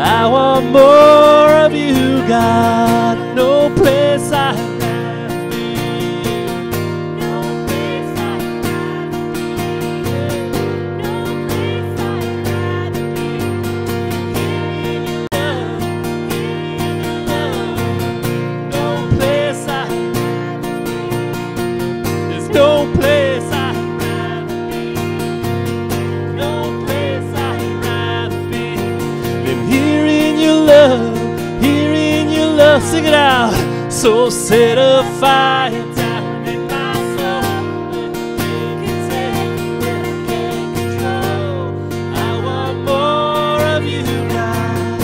I want more of you, God. No place I'd rather be. No place I'd rather be. No place I'd rather be. No place I'd rather be. There's no place I'd rather be. No place I'd rather be than here in your love, here in your love. Sing it out. So set a fire down in my soul that I can't control. I want more of you, God.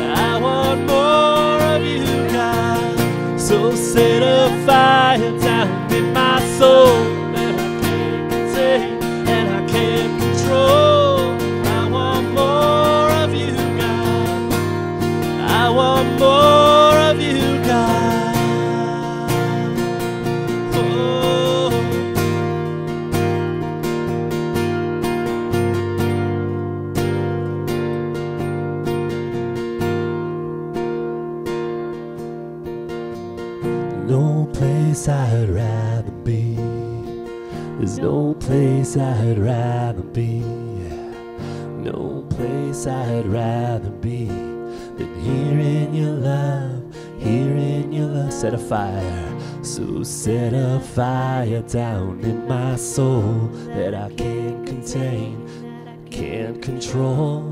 I want more of you, God. So set a fire down in my soul that I can't contain and I can't control. I want more of you, God. I want more of you, God. Oh. No place I'd rather be. There's no place I'd rather be. No place I'd rather be than here in your love, here in your love. Set a fire, so set a fire down in my soul that I can't contain, can't control.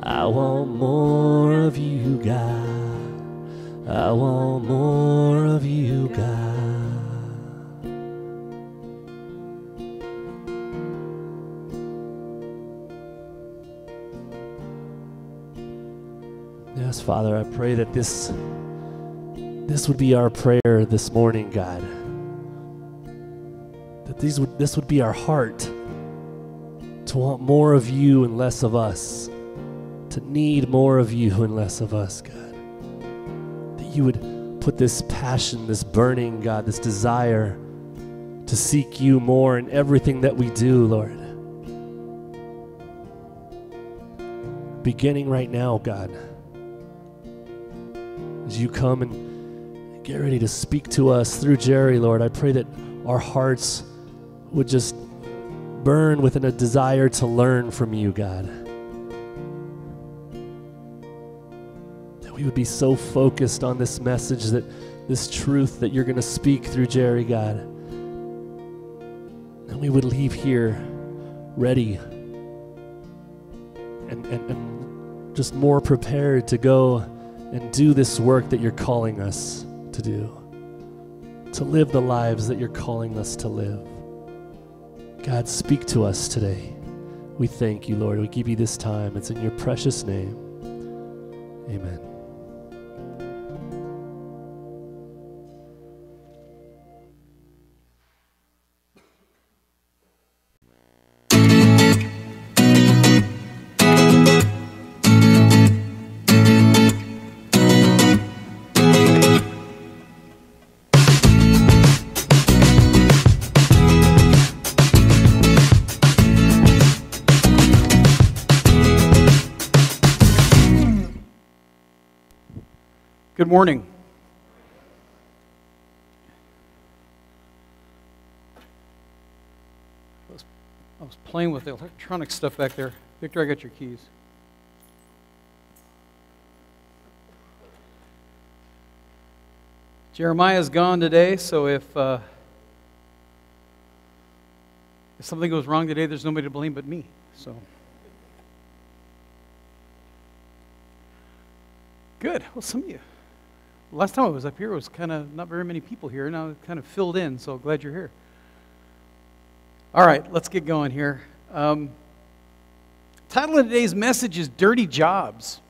I want more of you, God. I want more of you, God. Yes, Father, I pray that this would be our prayer this morning, God. That this would be our heart, to want more of you and less of us, to need more of you and less of us, God. That you would put this passion, this burning, God, this desire to seek you more in everything that we do, Lord. Beginning right now, God. As you come and get ready to speak to us through Jerry, Lord, I pray that our hearts would just burn within a desire to learn from you, God. That we would be so focused on this message, that this truth that you're going to speak through Jerry, God. And we would leave here ready and just more prepared to go and do this work that you're calling us to do, to live the lives that you're calling us to live. God, speak to us today. We thank you, Lord. We give you this time. It's in your precious name. Amen. Good morning. I was playing with the electronic stuff back there. Victor, I got your keys. Jeremiah's gone today, so if something goes wrong today, there's nobody to blame but me. So good. Well, some of you. Last time I was up here, it was kind of not very many people here. Now it kind of filled in, so glad you're here. All right, let's get going here. Title of today's message is Dirty Jobs.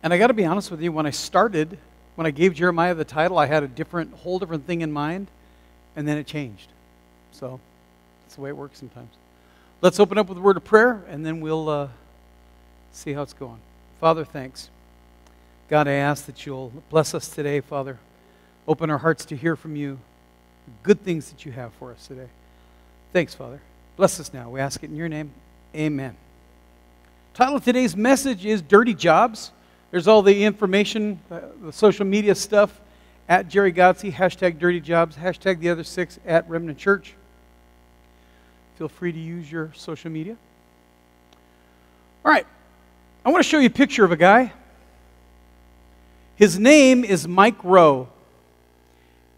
And I got to be honest with you, when I gave Jeremiah the title, I had a whole different thing in mind, and then it changed. So that's the way it works sometimes. Let's open up with a word of prayer, and then we'll see how it's going. Father, thanks. God, I ask that you'll bless us today, Father. Open our hearts to hear from you, the good things that you have for us today. Thanks, Father. Bless us now. We ask it in your name. Amen. Title of today's message is Dirty Jobs. There's all the information, the social media stuff at Jerry Godsey, hashtag Dirty Jobs, hashtag the other 6 at Remnant Church. Feel free to use your social media. All right, I want to show you a picture of a guy. His name is Mike Rowe.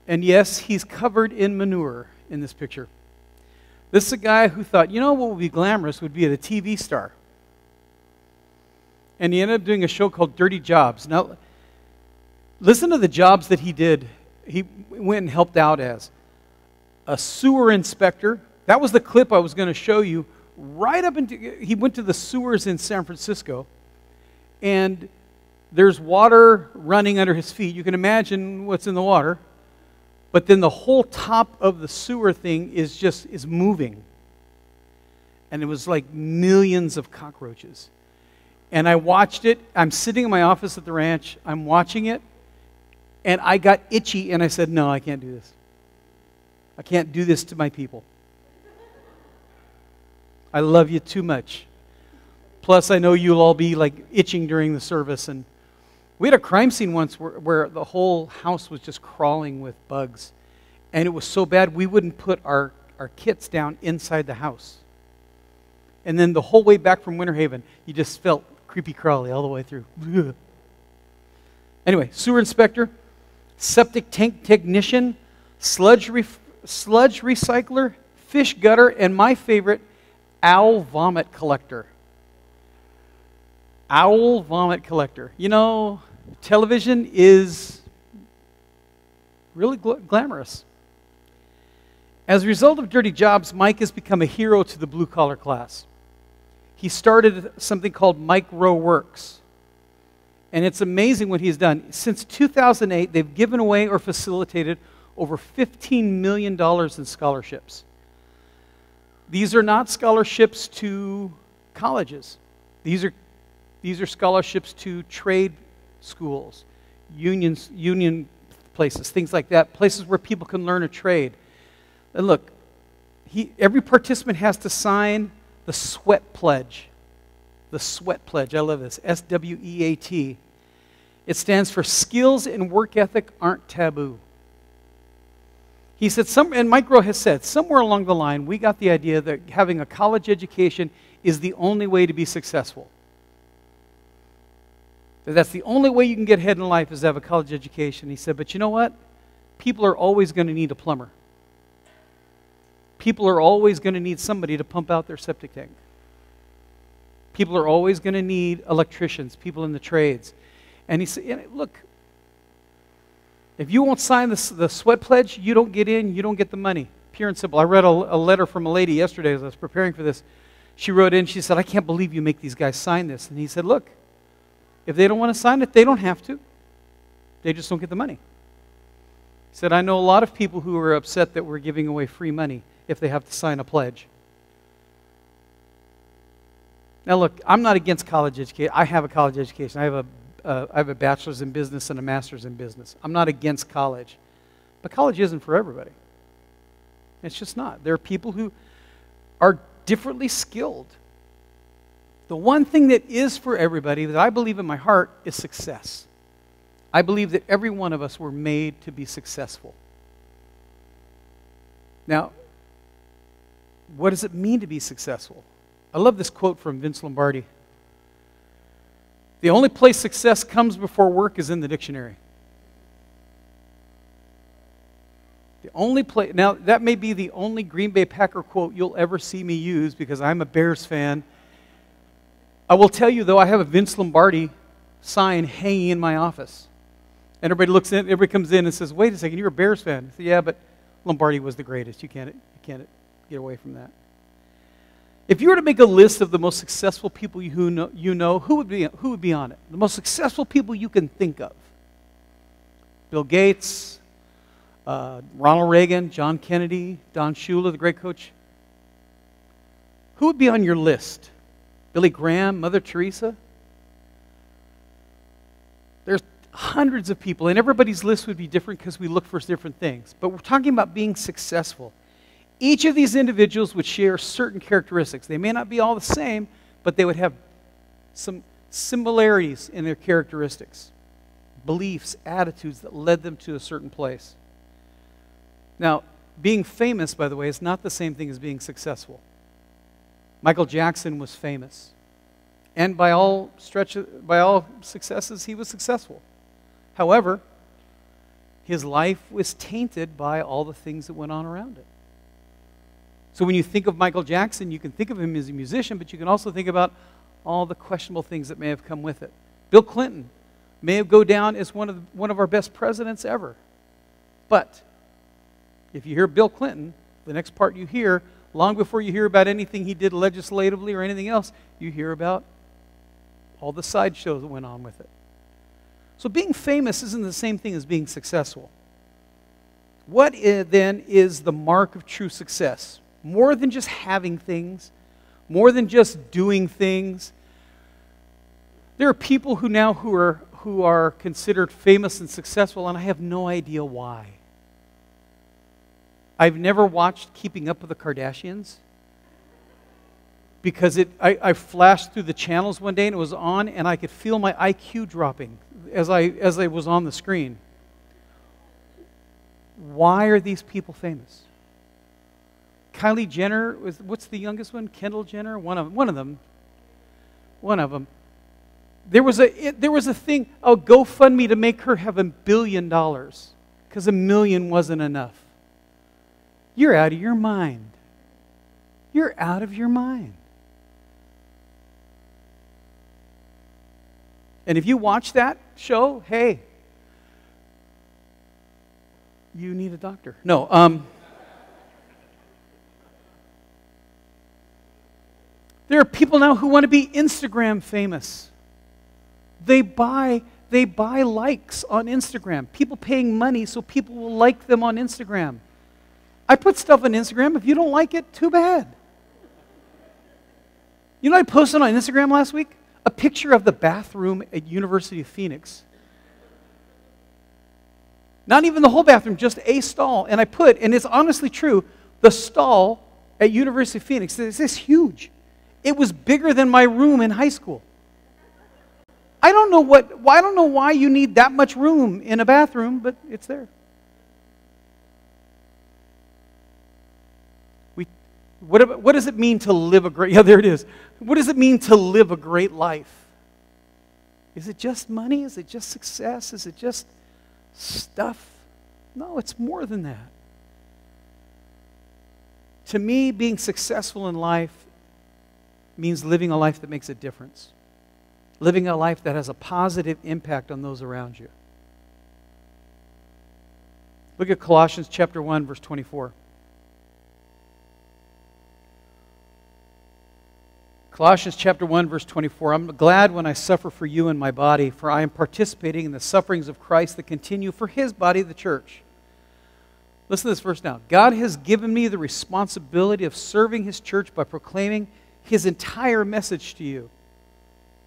And yes, he's covered in manure in this picture. This is a guy who thought, you know what would be glamorous would be a TV star. And he ended up doing a show called Dirty Jobs. Now, listen to the jobs that he did. He went and helped out as a sewer inspector. That was the clip I was going to show you. Right up into, he went to the sewers in San Francisco, and there's water running under his feet. You can imagine what's in the water. But then the whole top of the sewer thing is moving. And it was like millions of cockroaches. And I watched it. I'm sitting in my office at the ranch. I'm watching it. And I got itchy and I said, no, I can't do this. I can't do this to my people. I love you too much. Plus, I know you'll all be like itching during the service. And we had a crime scene once where the whole house was just crawling with bugs. And it was so bad we wouldn't put our kits down inside the house. And then the whole way back from Winter Haven, you just felt creepy crawly all the way through. Ugh. Anyway, sewer inspector, septic tank technician, sludge recycler, fish gutter, and my favorite, owl vomit collector. Owl vomit collector. You know, television is really glamorous. As a result of Dirty Jobs, Mike has become a hero to the blue-collar class. He started something called Mike Rowe Works. And it's amazing what he's done. Since 2008, they've given away or facilitated over $15 million in scholarships. These are not scholarships to colleges. These are scholarships to trade schools, union places, things like that, places where people can learn a trade. And look, every participant has to sign the sweat pledge. The sweat pledge, I love this, SWEAT. It stands for skills and work ethic aren't taboo. He said, and Mike Rowe has said, somewhere along the line, we got the idea that having a college education is the only way to be successful. That's the only way you can get ahead in life is to have a college education. He said, but you know what? People are always going to need a plumber. People are always going to need somebody to pump out their septic tank. People are always going to need electricians, people in the trades. And he said, look, if you won't sign the sweat pledge, you don't get in, you don't get the money. Pure and simple. I read a letter from a lady yesterday as I was preparing for this. She wrote in, she said, I can't believe you make these guys sign this. And he said, look, if they don't want to sign it, they don't have to. They just don't get the money. He said, I know a lot of people who are upset that we're giving away free money if they have to sign a pledge. Now look, I'm not against college education. I have a college education. I have a bachelor's in business and a master's in business. I'm not against college. But college isn't for everybody. It's just not. There are people who are differently skilled. The one thing that is for everybody that I believe in my heart is success. I believe that every one of us were made to be successful. Now, what does it mean to be successful? I love this quote from Vince Lombardi. The only place success comes before work is in the dictionary. The only place, now that may be the only Green Bay Packer quote you'll ever see me use because I'm a Bears fan. I will tell you though, I have a Vince Lombardi sign hanging in my office. And everybody comes in and says, wait a second, you're a Bears fan. I say, yeah, but Lombardi was the greatest. You can't get away from that. If you were to make a list of the most successful people you know, who would be on it? The most successful people you can think of. Bill Gates, Ronald Reagan, John Kennedy, Don Shula, the great coach. Who would be on your list? Billy Graham, Mother Teresa? There's hundreds of people, and everybody's list would be different because we look for different things. But we're talking about being successful. Each of these individuals would share certain characteristics. They may not be all the same, but they would have some similarities in their characteristics, beliefs, attitudes that led them to a certain place. Now, being famous, by the way, is not the same thing as being successful. Michael Jackson was famous. And by all successes, he was successful. However, his life was tainted by all the things that went on around it. So when you think of Michael Jackson, you can think of him as a musician, but you can also think about all the questionable things that may have come with it. Bill Clinton may have gone down as one of our best presidents ever. But if you hear Bill Clinton, the next part you hear, long before you hear about anything he did legislatively or anything else, you hear about all the sideshows that went on with it. So being famous isn't the same thing as being successful. What then is the mark of true success? More than just having things, more than just doing things. There are people who are considered famous and successful, and I have no idea why. I've never watched Keeping Up with the Kardashians because I flashed through the channels one day and it was on, and I could feel my IQ dropping as I was on the screen. Why are these people famous? Kylie Jenner, what's the youngest one? Kendall Jenner? One of them. There was a thing, GoFundMe to make her have $1 billion because $1 million wasn't enough. You're out of your mind. You're out of your mind. And if you watch that show, hey, you need a doctor. No. There are people now who want to be Instagram famous. They buy likes on Instagram. People paying money so people will like them on Instagram. I put stuff on Instagram. If you don't like it, too bad. You know what I posted on Instagram last week? A picture of the bathroom at University of Phoenix. Not even the whole bathroom, just a stall. And it's honestly true, the stall at University of Phoenix is this huge. It was bigger than my room in high school. I don't know why you need that much room in a bathroom, but it's there. What does it mean to live a great, there it is. What does it mean to live a great life? Is it just money? Is it just success? Is it just stuff? No, it's more than that. To me, being successful in life means living a life that makes a difference. Living a life that has a positive impact on those around you. Look at Colossians chapter 1, verse 24. Colossians chapter 1, verse 24. I'm glad when I suffer for you in my body, for I am participating in the sufferings of Christ that continue for his body, the church. Listen to this verse now. God has given me the responsibility of serving his church by proclaiming his entire message to you.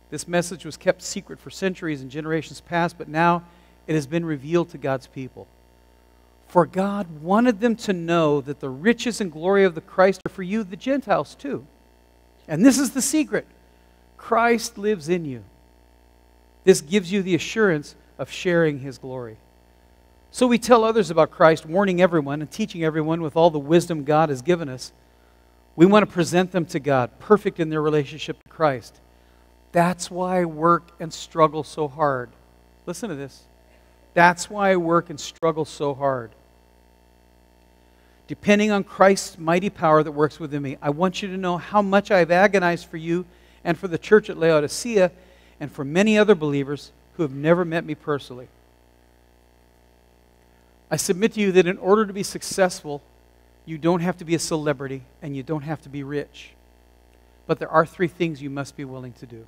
This message was kept secret for centuries and generations past, but now it has been revealed to God's people. For God wanted them to know that the riches and glory of the Christ are for you, the Gentiles, too. And this is the secret. Christ lives in you. This gives you the assurance of sharing his glory. So we tell others about Christ, warning everyone and teaching everyone with all the wisdom God has given us. We want to present them to God, perfect in their relationship to Christ. That's why I work and struggle so hard. Listen to this. That's why I work and struggle so hard. Depending on Christ's mighty power that works within me, I want you to know how much I've agonized for you and for the church at Laodicea and for many other believers who have never met me personally. I submit to you that in order to be successful, you don't have to be a celebrity and you don't have to be rich. But there are 3 things you must be willing to do.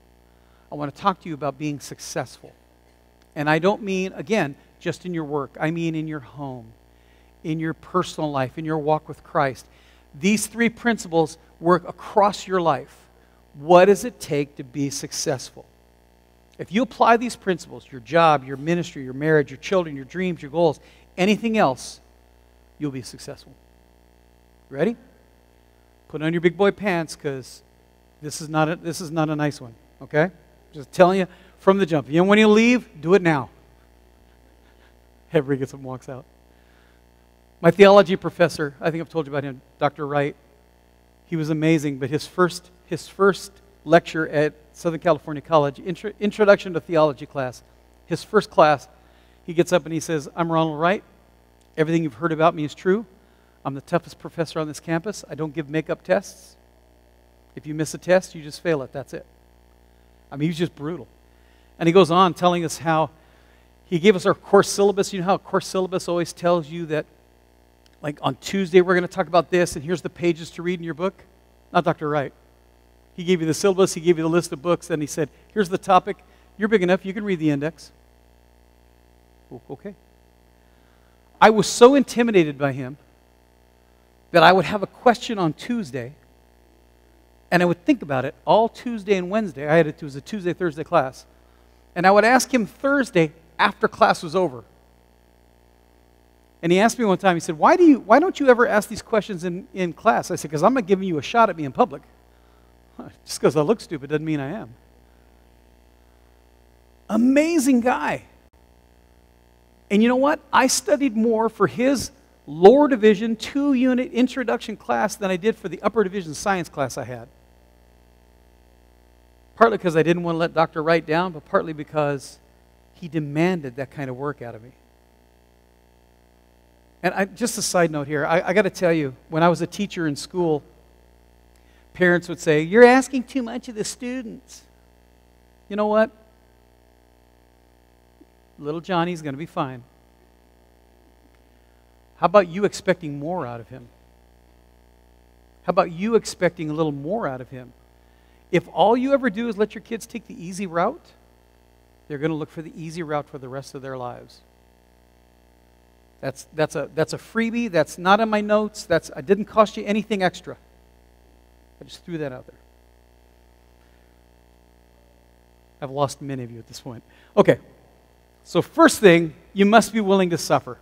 I want to talk to you about being successful. And I don't mean, again, just in your work. I mean in your home, in your personal life, in your walk with Christ. These 3 principles work across your life. What does it take to be successful? If you apply these principles, your job, your ministry, your marriage, your children, your dreams, your goals, anything else, you'll be successful. Ready? Put on your big boy pants because this is not a nice one, okay? Just telling you from the jump. You know, when you leave, do it now. Everybody gets up and walks out. My theology professor, I think I've told you about him, Dr. Wright, he was amazing, but his first lecture at Southern California College, Introduction to Theology class, his first class, he gets up and he says, I'm Ronald Wright. Everything you've heard about me is true. I'm the toughest professor on this campus. I don't give makeup tests. If you miss a test, you just fail it. That's it. I mean, he's just brutal. And he goes on telling us how he gave us our course syllabus. You know how a course syllabus always tells you that, like, on Tuesday we're going to talk about this, and here's the pages to read in your book? Not Dr. Wright. He gave you the syllabus, he gave you the list of books, and he said, here's the topic. You're big enough, you can read the index. Okay. I was so intimidated by him that I would have a question on Tuesday, and I would think about it all Tuesday and Wednesday. It was a Tuesday, Thursday class. And I would ask him Thursday after class was over. And he asked me one time, he said, why don't you ever ask these questions in class? I said, because I'm not giving you a shot at me in public. Just because I look stupid doesn't mean I am. Amazing guy. And you know what? I studied more for his lower division 2-unit introduction class than I did for the upper division science class I had. Partly because I didn't want to let Dr. Wright down, but partly because he demanded that kind of work out of me. And just a side note here, I got to tell you, when I was a teacher in school, parents would say, you're asking too much of the students. You know what? Little Johnny's going to be fine. How about you expecting more out of him? How about you expecting a little more out of him? If all you ever do is let your kids take the easy route, they're going to look for the easy route for the rest of their lives. That's a freebie. That's not in my notes. I didn't cost you anything extra. I just threw that out there. I've lost many of you at this point. Okay. So first thing, you must be willing to suffer.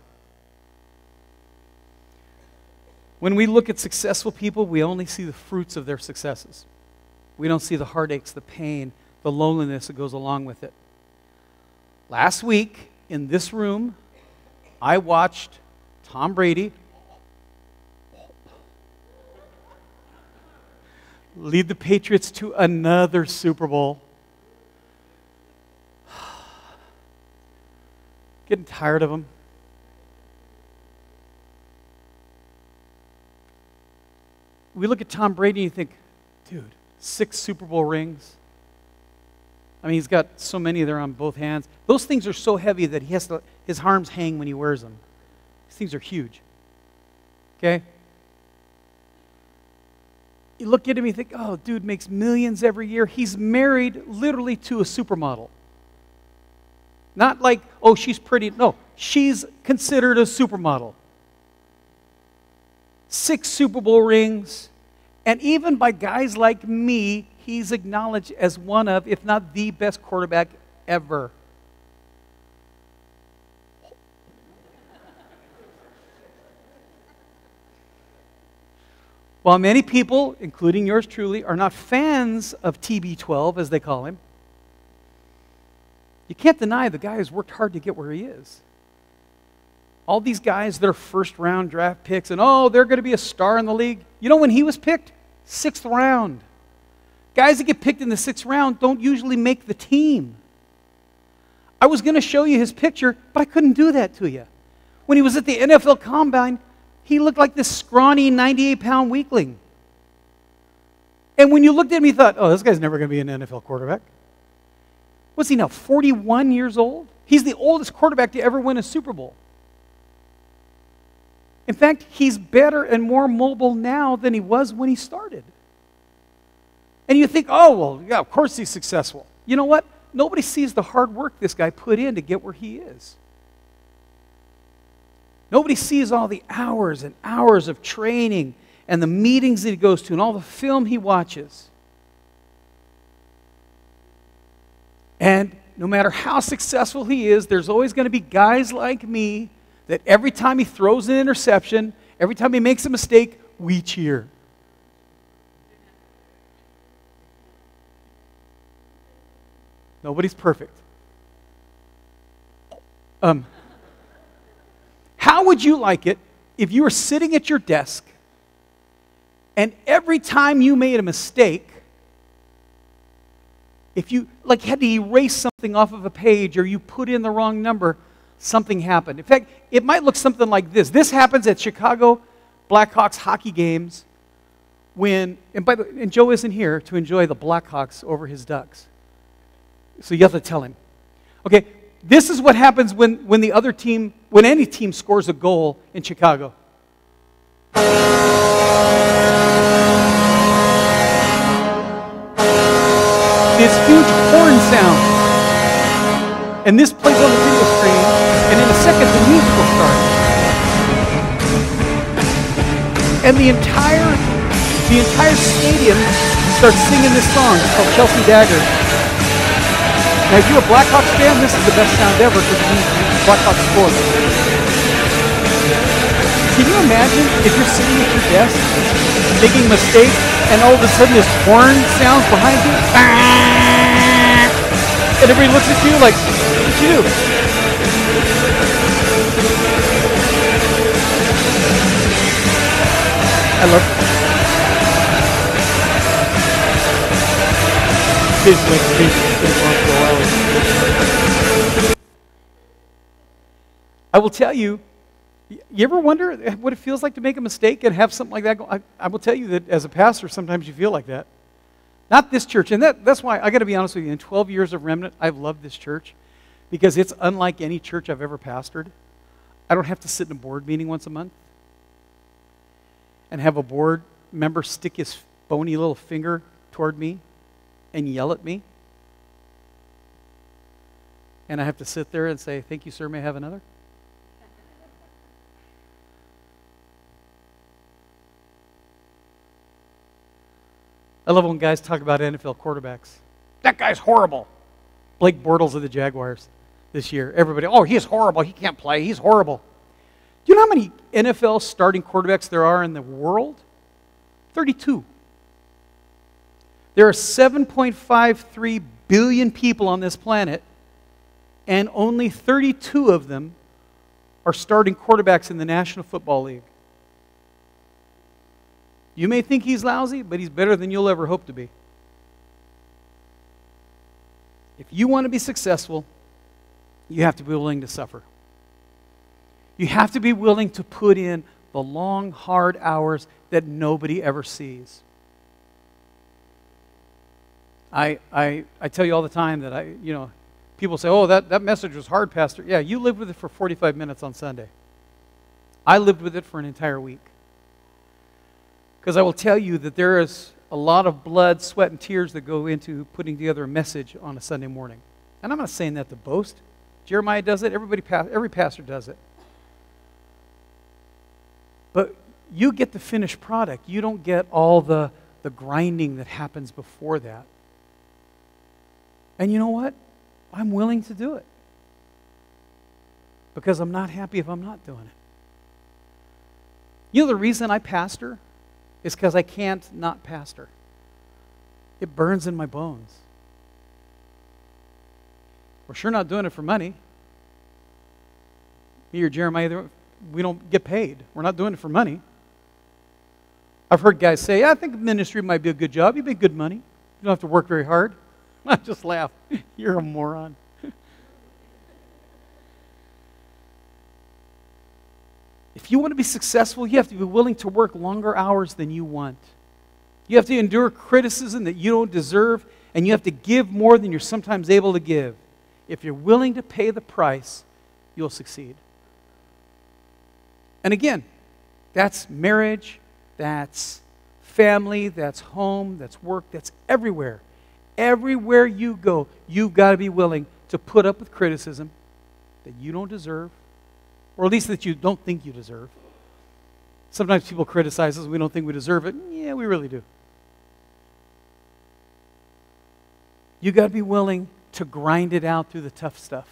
When we look at successful people, we only see the fruits of their successes. We don't see the heartaches, the pain, the loneliness that goes along with it. Last week, in this room, I watched Tom Brady lead the Patriots to another Super Bowl. Getting tired of them. We look at Tom Brady and you think, dude, 6 Super Bowl rings. I mean, he's got so many there on both hands. Those things are so heavy that his arms hang when he wears them. These things are huge. Okay? You look at him and you think, oh, dude makes millions every year. He's married literally to a supermodel. Not like, oh, she's pretty. No, she's considered a supermodel. 6 Super Bowl rings. And even by guys like me, he's acknowledged as one of, if not the best quarterback ever. While many people, including yours truly, are not fans of TB12, as they call him, you can't deny the guy has worked hard to get where he is. All these guys, they're first-round draft picks, and oh, they're going to be a star in the league. You know when he was picked? 6th round. Guys that get picked in the 6th round don't usually make the team. I was going to show you his picture, but I couldn't do that to you. When he was at the NFL Combine, he looked like this scrawny 98-pound weakling. And when you looked at him, you thought, oh, this guy's never going to be an NFL quarterback. What's he now, 41 years old? He's the oldest quarterback to ever win a Super Bowl. In fact, he's better and more mobile now than he was when he started. And you think, oh, well, yeah, of course he's successful. You know what? Nobody sees the hard work this guy put in to get where he is. Nobody sees all the hours and hours of training and the meetings that he goes to and all the film he watches. And no matter how successful he is, there's always going to be guys like me that every time he throws an interception, every time he makes a mistake, we cheer. Nobody's perfect. How would you like it if you were sitting at your desk and every time you made a mistake, if you had to erase something off of a page or you put in the wrong number, something happened? In fact, it might look something like this. This happens at Chicago Blackhawks hockey games and Joe isn't here to enjoy the Blackhawks over his Ducks. So you have to tell him. Okay, this is what happens when any team scores a goal in Chicago. This huge horn sound. And this plays on the video screen, and in a second the music will start. And the entire stadium starts singing this song. It's called Chelsea Dagger. Now, if you're a Blackhawks fan, this is the best sound ever because it means the Blackhawks scored. Can you imagine if you're sitting at your desk, making a mistake, and all of a sudden this horn sounds behind you? And everybody looks at you like, what did you do? I love it. I will tell you, you ever wonder what it feels like to make a mistake and have something like that go? I will tell you that as a pastor, sometimes you feel like that. Not this church, and that's why I got to be honest with you. In 12 years of Remnant, I've loved this church because it's unlike any church I've ever pastored. I don't have to sit in a board meeting once a month and have a board member stick his bony little finger toward me and yell at me. And I have to sit there and say, thank you, sir, may I have another? I love when guys talk about NFL quarterbacks. That guy's horrible. Blake Bortles of the Jaguars this year. Everybody, oh, he's horrible. He can't play. He's horrible. Do you know how many NFL starting quarterbacks there are in the world? 32. There are 7.53 billion people on this planet, and only 32 of them are starting quarterbacks in the National Football League. You may think he's lousy, but he's better than you'll ever hope to be. If you want to be successful, you have to be willing to suffer. You have to be willing to put in the long, hard hours that nobody ever sees. I tell you all the time that people say, oh, that message was hard, Pastor. Yeah, you lived with it for 45 minutes on Sunday. I lived with it for an entire week. Because I will tell you that there is a lot of blood, sweat, and tears that go into putting together a message on a Sunday morning. And I'm not saying that to boast. Jeremiah does it. Every pastor does it. But you get the finished product. You don't get all the grinding that happens before that. And you know what? I'm willing to do it. Because I'm not happy if I'm not doing it. You know the reason I pastor is because I can't not pastor. It burns in my bones. We're sure not doing it for money. Me or Jeremiah, we don't get paid. We're not doing it for money. I've heard guys say, I think ministry might be a good job. You make good money. You don't have to work very hard. I just laugh. You're a moron. If you want to be successful, you have to be willing to work longer hours than you want. You have to endure criticism that you don't deserve, and you have to give more than you're sometimes able to give. If you're willing to pay the price, you'll succeed. And again, that's marriage, that's family, that's home, that's work, that's everywhere. Everywhere you go, you've got to be willing to put up with criticism that you don't deserve, or at least that you don't think you deserve. Sometimes people criticize us, we don't think we deserve it. Yeah, we really do. You've got to be willing to grind it out through the tough stuff.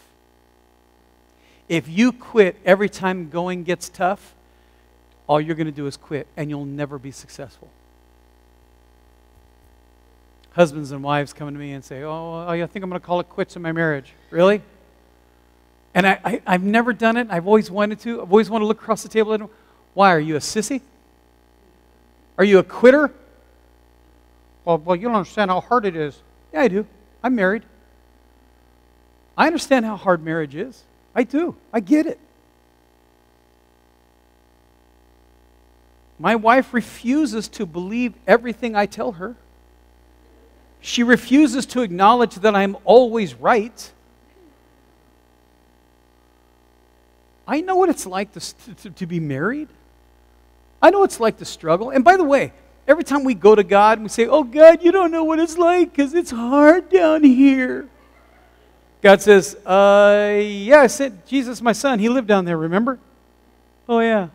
If you quit every time going gets tough, all you're going to do is quit, and you'll never be successful. husbands and wives coming to me and say, oh, I think I'm going to call it quits in my marriage. Really? And I've never done it. I've always wanted to. I've always wanted to look across the table at them. Why? Are you a sissy? Are you a quitter? Well, you don't understand how hard it is. Yeah, I do. I'm married. I understand how hard marriage is. I do. I get it. My wife refuses to believe everything I tell her. She refuses to acknowledge that I'm always right. I know what it's like to be married. I know what it's like to struggle. And by the way, every time we go to God and we say, oh, God, you don't know what it's like because it's hard down here. God says, yeah, I sent Jesus, my son. He lived down there, remember? Oh, yeah.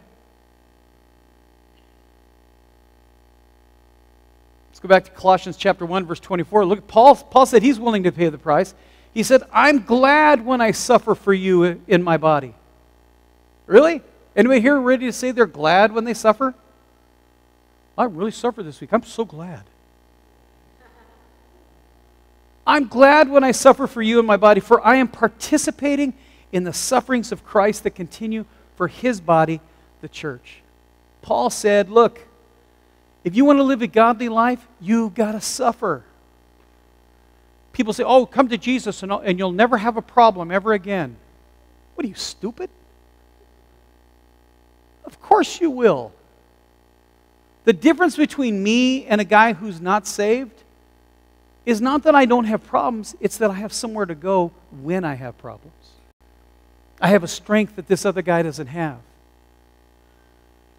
Let's go back to Colossians chapter 1, verse 24. Look, Paul said he's willing to pay the price. He said, I'm glad when I suffer for you in my body. Really? Anybody here ready to say they're glad when they suffer? I really suffered this week. I'm so glad. I'm glad when I suffer for you in my body, for I am participating in the sufferings of Christ that continue for his body, the church. Paul said, look, if you want to live a godly life, you've got to suffer. People say, oh, come to Jesus and you'll never have a problem ever again. What are you, stupid? Of course you will. The difference between me and a guy who's not saved is not that I don't have problems, it's that I have somewhere to go when I have problems. I have a strength that this other guy doesn't have.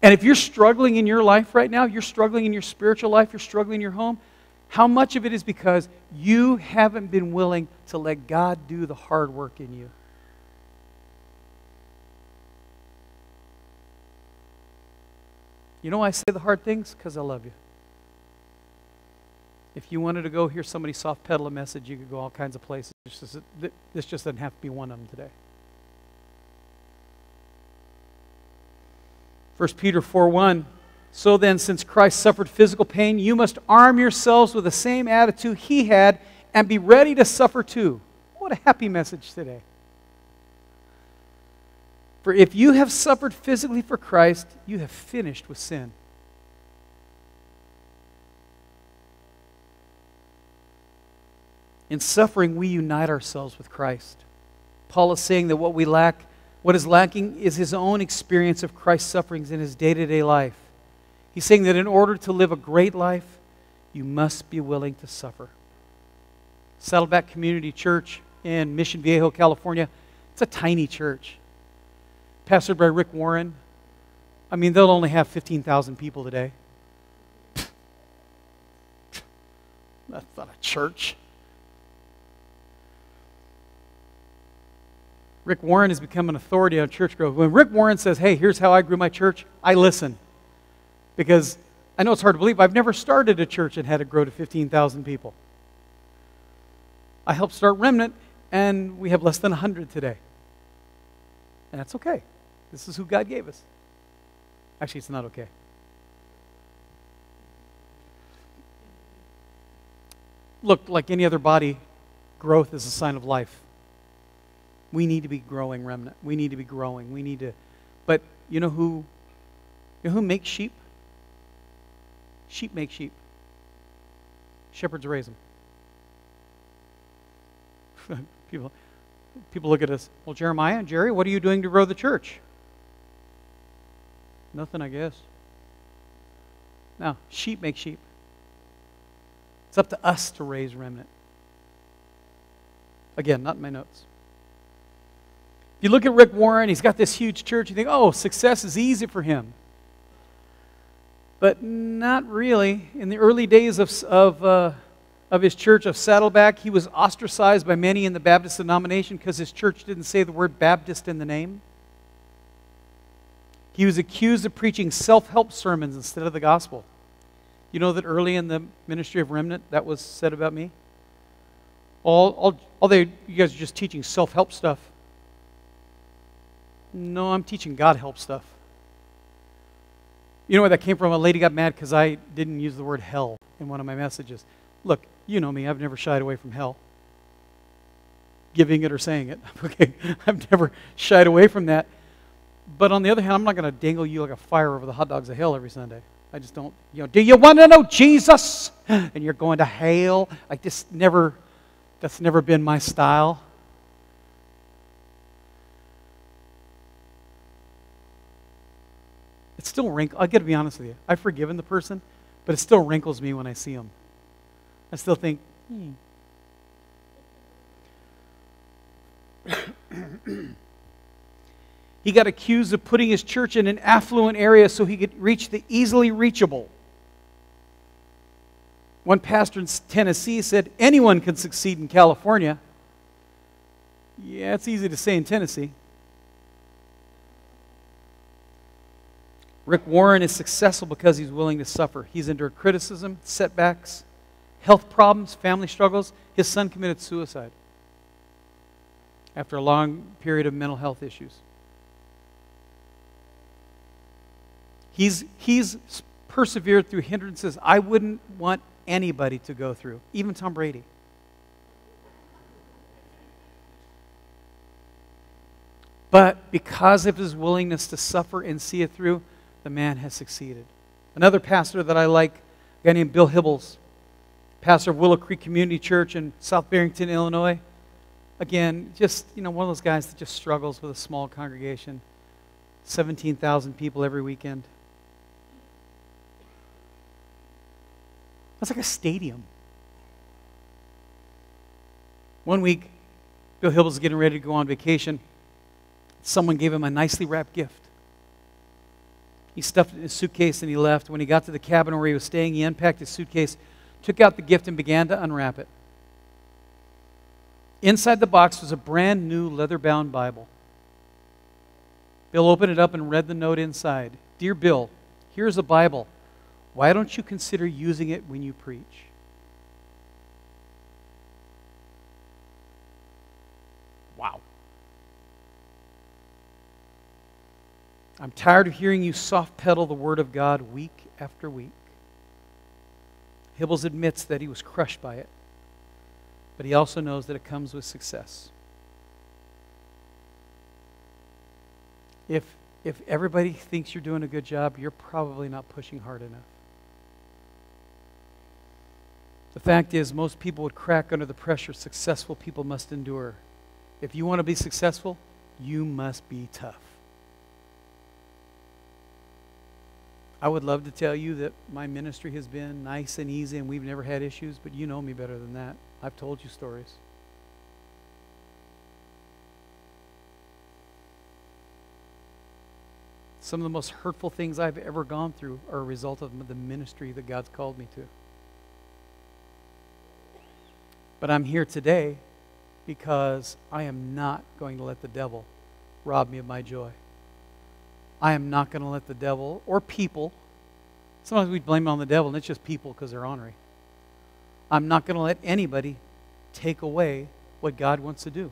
And if you're struggling in your life right now, you're struggling in your spiritual life, you're struggling in your home, how much of it is because you haven't been willing to let God do the hard work in you? You know why I say the hard things? Because I love you. If you wanted to go hear somebody soft pedal a message, you could go all kinds of places. This just doesn't have to be one of them today. 1 Peter 4:1, so then, since Christ suffered physical pain, you must arm yourselves with the same attitude he had and be ready to suffer too. What a happy message today. For if you have suffered physically for Christ, you have finished with sin. In suffering, we unite ourselves with Christ. Paul is saying that what is lacking is his own experience of Christ's sufferings in his day-to-day life. He's saying that in order to live a great life, you must be willing to suffer. Saddleback Community Church in Mission Viejo, California, it's a tiny church. Pastored by Rick Warren. I mean, they'll only have 15,000 people today. That's not a church. Rick Warren has become an authority on church growth. When Rick Warren says, hey, here's how I grew my church, I listen. Because I know it's hard to believe, I've never started a church and had it grow to 15,000 people. I helped start Remnant, and we have less than 100 today. And that's okay. This is who God gave us. Actually, it's not okay. Look, like any other body, growth is a sign of life. We need to be growing, Remnant. We need to be growing. We need to. But you know who makes sheep? Sheep make sheep. Shepherds raise them. People look at us. Well, Jeremiah and Jerry, what are you doing to grow the church? Nothing, I guess. No, sheep make sheep. It's up to us to raise Remnant. Again, not in my notes. If you look at Rick Warren, he's got this huge church. You think, oh, success is easy for him. But not really. In the early days of his church of Saddleback, he was ostracized by many in the Baptist denomination because his church didn't say the word Baptist in the name. He was accused of preaching self-help sermons instead of the gospel. You know that early in the ministry of Remnant, that was said about me? You guys are just teaching self-help stuff. No, I'm teaching God-help stuff. You know where that came from? A lady got mad because I didn't use the word hell in one of my messages. Look, You know me, I've never shied away from hell. Giving it or saying it. Okay, I've never shied away from that. But on the other hand, I'm not going to dangle you like a fire over the hot dogs of hell every Sunday. I just don't, do you want to know Jesus? And you're going to hell? That's never been my style. It still I got to be honest with you. I've forgiven the person, but it still wrinkles me when I see them. I still think, He got accused of putting his church in an affluent area so he could reach the easily reachable. One pastor in Tennessee said, anyone can succeed in California. Yeah, it's easy to say in Tennessee. Rick Warren is successful because he's willing to suffer. He's endured criticism, setbacks, health problems, family struggles. His son committed suicide after a long period of mental health issues. He's persevered through hindrances I wouldn't want anybody to go through, even Tom Brady. But because of his willingness to suffer and see it through, the man has succeeded. Another pastor that I like, a guy named Bill Hybels, pastor of Willow Creek Community Church in South Barrington, Illinois. Again, just, one of those guys that just struggles with a small congregation. 17,000 people every weekend. That's like a stadium. One week, Bill Hybels was getting ready to go on vacation. Someone gave him a nicely wrapped gift. He stuffed it in his suitcase and he left. When he got to the cabin where he was staying, he unpacked his suitcase, took out the gift and began to unwrap it. Inside the box was a brand new leather-bound Bible. Bill opened it up and read the note inside. Dear Bill, here's a Bible. Why don't you consider using it when you preach? Wow. I'm tired of hearing you soft pedal the Word of God week after week. Hybels admits that he was crushed by it, but he also knows that it comes with success. If everybody thinks you're doing a good job, you're probably not pushing hard enough. The fact is, most people would crack under the pressure successful people must endure. If you want to be successful, you must be tough. I would love to tell you that my ministry has been nice and easy and we've never had issues, but you know me better than that. I've told you stories. Some of the most hurtful things I've ever gone through are a result of the ministry that God's called me to. But I'm here today because I am not going to let the devil rob me of my joy. I am not going to let the devil or people, sometimes we blame it on the devil and it's just people because they're ornery. I'm not going to let anybody take away what God wants to do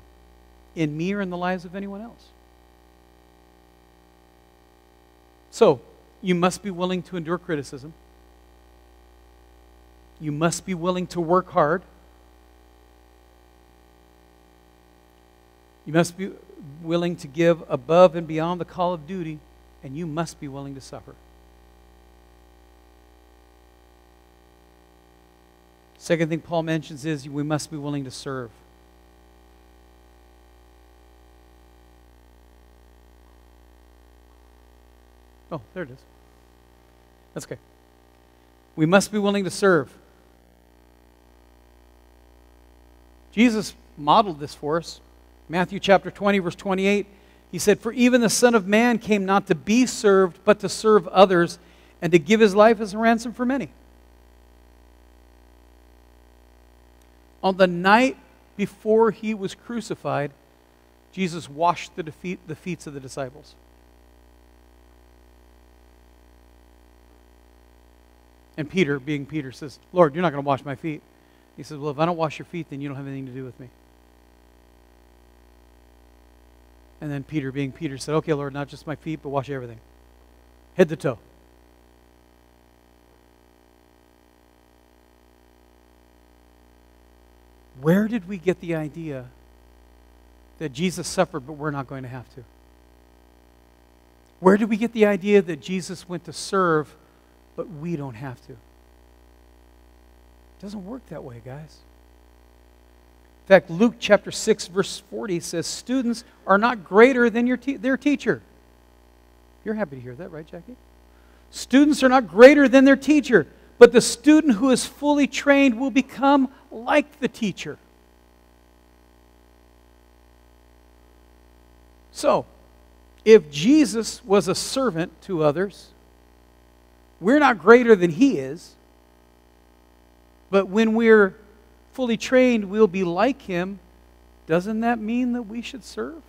in me or in the lives of anyone else. So, you must be willing to endure criticism. You must be willing to work hard. You must be willing to give above and beyond the call of duty, and you must be willing to suffer. Second thing Paul mentions is we must be willing to serve. Oh, there it is. That's okay. We must be willing to serve. Jesus modeled this for us. Matthew chapter 20, verse 28, he said, "For even the Son of Man came not to be served, but to serve others, and to give his life as a ransom for many." On the night before he was crucified, Jesus washed the feet of the disciples. And Peter, being Peter, says, "Lord, you're not going to wash my feet." He says, "Well, if I don't wash your feet, then you don't have anything to do with me." And then Peter, being Peter, said, "Okay, Lord, not just my feet, but wash everything. Head to toe." Where did we get the idea that Jesus suffered, but we're not going to have to? Where did we get the idea that Jesus went to serve, but we don't have to? It doesn't work that way, guys. In fact, Luke chapter 6, verse 40 says, students are not greater than their teacher. You're happy to hear that, right, Jackie? Students are not greater than their teacher, but the student who is fully trained will become like the teacher. So, if Jesus was a servant to others, we're not greater than he is, but when we're fully trained, we'll be like him. Doesn't that mean that we should serve?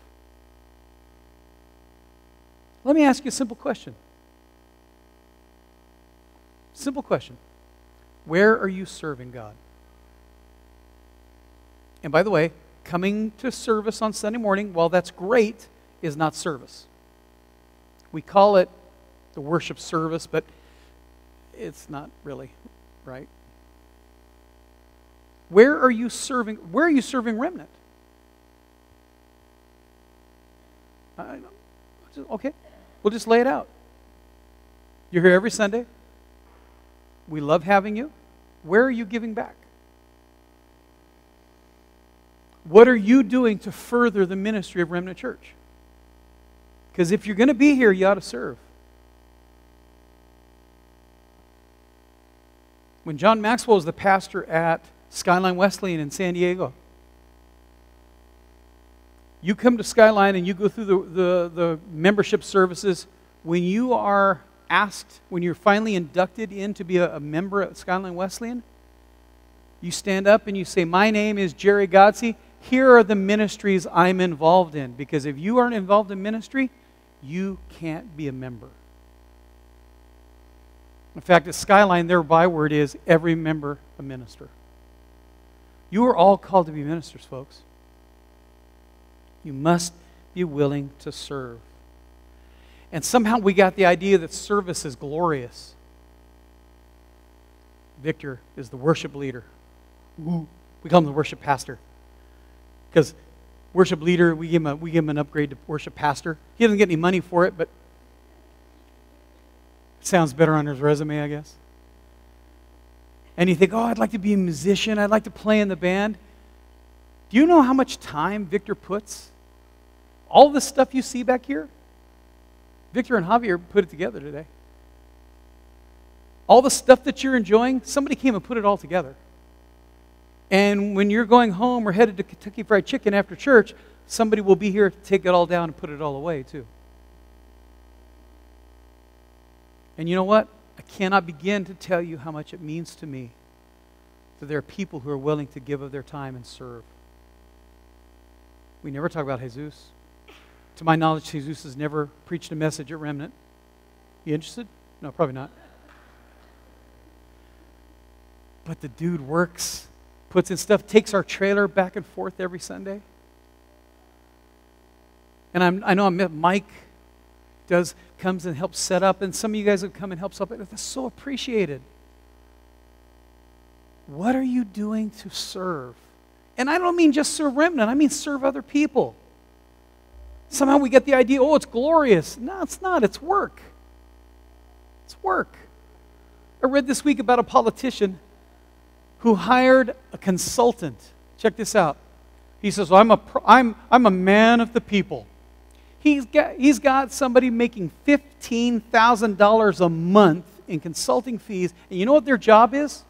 Let me ask you a simple question. Simple question. Where are you serving God? And by the way, coming to service on Sunday morning, while that's great, is not service. We call it the worship service, but it's not really, right? Where are you serving? Where are you serving Remnant? Okay, we'll just lay it out. You're here every Sunday. We love having you. Where are you giving back? What are you doing to further the ministry of Remnant Church? Because if you're going to be here, you ought to serve. When John Maxwell was the pastor at Skyline Wesleyan in San Diego, you come to Skyline and you go through the membership services. When you are asked, when you're finally inducted in to be a member at Skyline Wesleyan, you stand up and you say, my name is Jerry Godsey. Here are the ministries I'm involved in. Because if you aren't involved in ministry, you can't be a member. In fact, at Skyline, their byword is every member a minister. You are all called to be ministers, folks. You must be willing to serve. And somehow we got the idea that service is glorious. Victor is the worship leader. Ooh, we call him the worship pastor. Because worship leader, we give him an upgrade to worship pastor. He doesn't get any money for it, but it sounds better on his resume, I guess. And you think, oh, I'd like to be a musician. I'd like to play in the band. Do you know how much time Victor puts? All the stuff you see back here, Victor and Javier put it together today. All the stuff that you're enjoying, somebody came and put it all together. And when you're going home or headed to Kentucky Fried Chicken after church, somebody will be here to take it all down and put it all away too. And you know what? I cannot begin to tell you how much it means to me that there are people who are willing to give of their time and serve. We never talk about Jesus. To my knowledge, Jesus has never preached a message at Remnant. You interested? No, probably not. But the dude works, puts in stuff, takes our trailer back and forth every Sunday. And I know Mike comes and helps set up, and some of you guys have come and helped set up. That's so appreciated. What are you doing to serve? And I don't mean just serve Remnant, I mean serve other people. Somehow we get the idea, oh, it's glorious. No, it's not. It's work. It's work. I read this week about a politician who hired a consultant. Check this out. He says, well, I'm a man of the people. He's got somebody making $15,000 a month in consulting fees. And you know what their job is?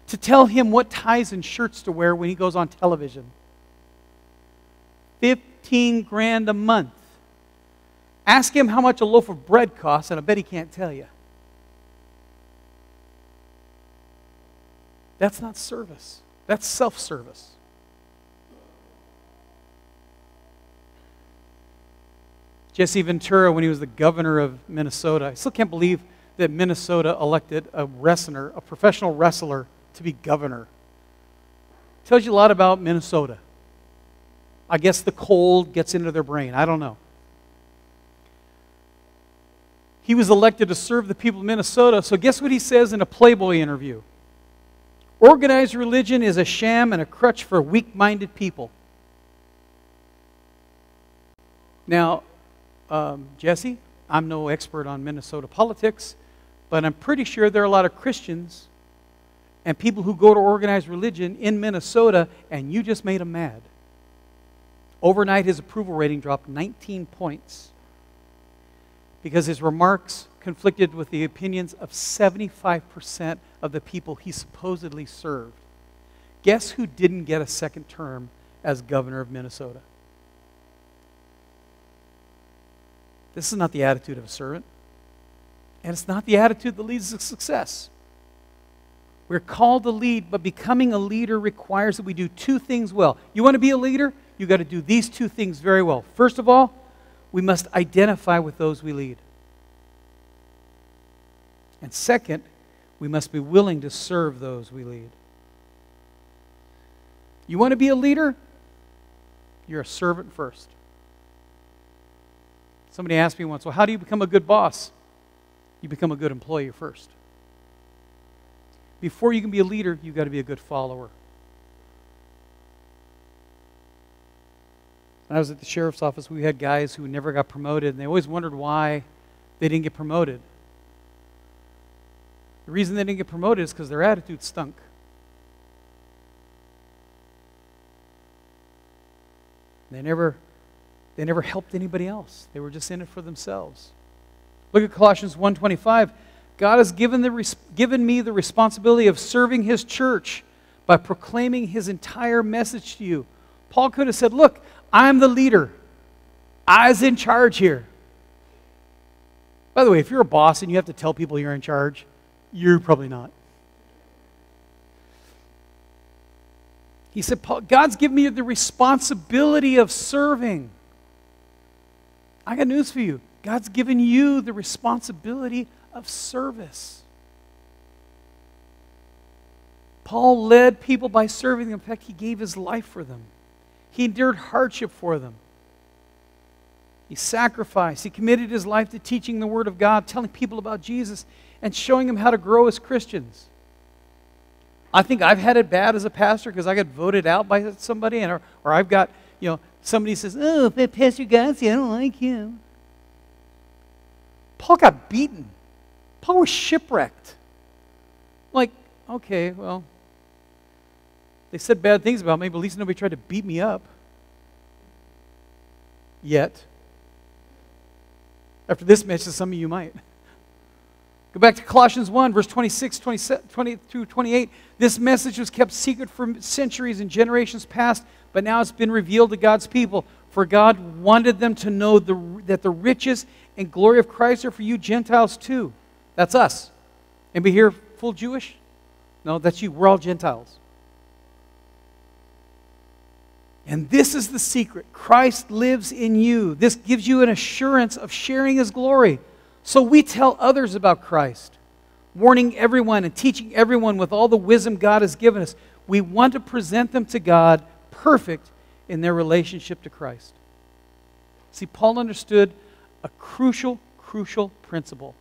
To tell him what ties and shirts to wear when he goes on television. $15,000 a month. Ask him how much a loaf of bread costs, and I bet he can't tell you. That's not service. That's self-service. Jesse Ventura, when he was the governor of Minnesota, I still can't believe that Minnesota elected a wrestler, a professional wrestler, to be governor. Tells you a lot about Minnesota. I guess the cold gets into their brain. I don't know. He was elected to serve the people of Minnesota, so guess what he says in a Playboy interview? Organized religion is a sham and a crutch for weak-minded people. Now, Jesse, I'm no expert on Minnesota politics, but I'm pretty sure there are a lot of Christians and people who go to organized religion in Minnesota, and you just made them mad. Overnight, his approval rating dropped 19 points because his remarks conflicted with the opinions of 75% of the people he supposedly served. Guess who didn't get a second term as governor of Minnesota? This is not the attitude of a servant, and it's not the attitude that leads to success. We're called to lead, but becoming a leader requires that we do two things well. You want to be a leader? You've got to do these two things very well. First of all, we must identify with those we lead. And second, we must be willing to serve those we lead. You want to be a leader? You're a servant first. Somebody asked me once, well, how do you become a good boss? You become a good employee first. Before you can be a leader, you've got to be a good follower. When I was at the sheriff's office, we had guys who never got promoted, and they always wondered why they didn't get promoted. The reason they didn't get promoted is because their attitude stunk. They never helped anybody else. They were just in it for themselves. Look at Colossians 1:25. God has given me the responsibility of serving His church by proclaiming His entire message to you. Paul could have said, look, I'm the leader. I was in charge here. By the way, if you're a boss and you have to tell people you're in charge, you're probably not. He said, God's given me the responsibility of serving. I got news for you. God's given you the responsibility of service. Paul led people by serving them. In fact, he gave his life for them. He endured hardship for them. He sacrificed. He committed his life to teaching the Word of God, telling people about Jesus, and showing them how to grow as Christians. I think I've had it bad as a pastor because I got voted out by somebody, or I've got, somebody says, oh, Pastor Godsey, I don't like him. Paul got beaten. Paul was shipwrecked. Like, okay, well, they said bad things about me, but at least nobody tried to beat me up. Yet. After this message, some of you might. Go back to Colossians 1, verse 26, 20 through 28. This message was kept secret for centuries and generations past, but now it's been revealed to God's people. For God wanted them to know that the riches and glory of Christ are for you Gentiles too. That's us. Anybody here full Jewish? No, that's you. We're all Gentiles. And this is the secret. Christ lives in you. This gives you an assurance of sharing His glory. So we tell others about Christ, warning everyone and teaching everyone with all the wisdom God has given us. We want to present them to God perfect in their relationship to Christ. See, Paul understood a crucial principle.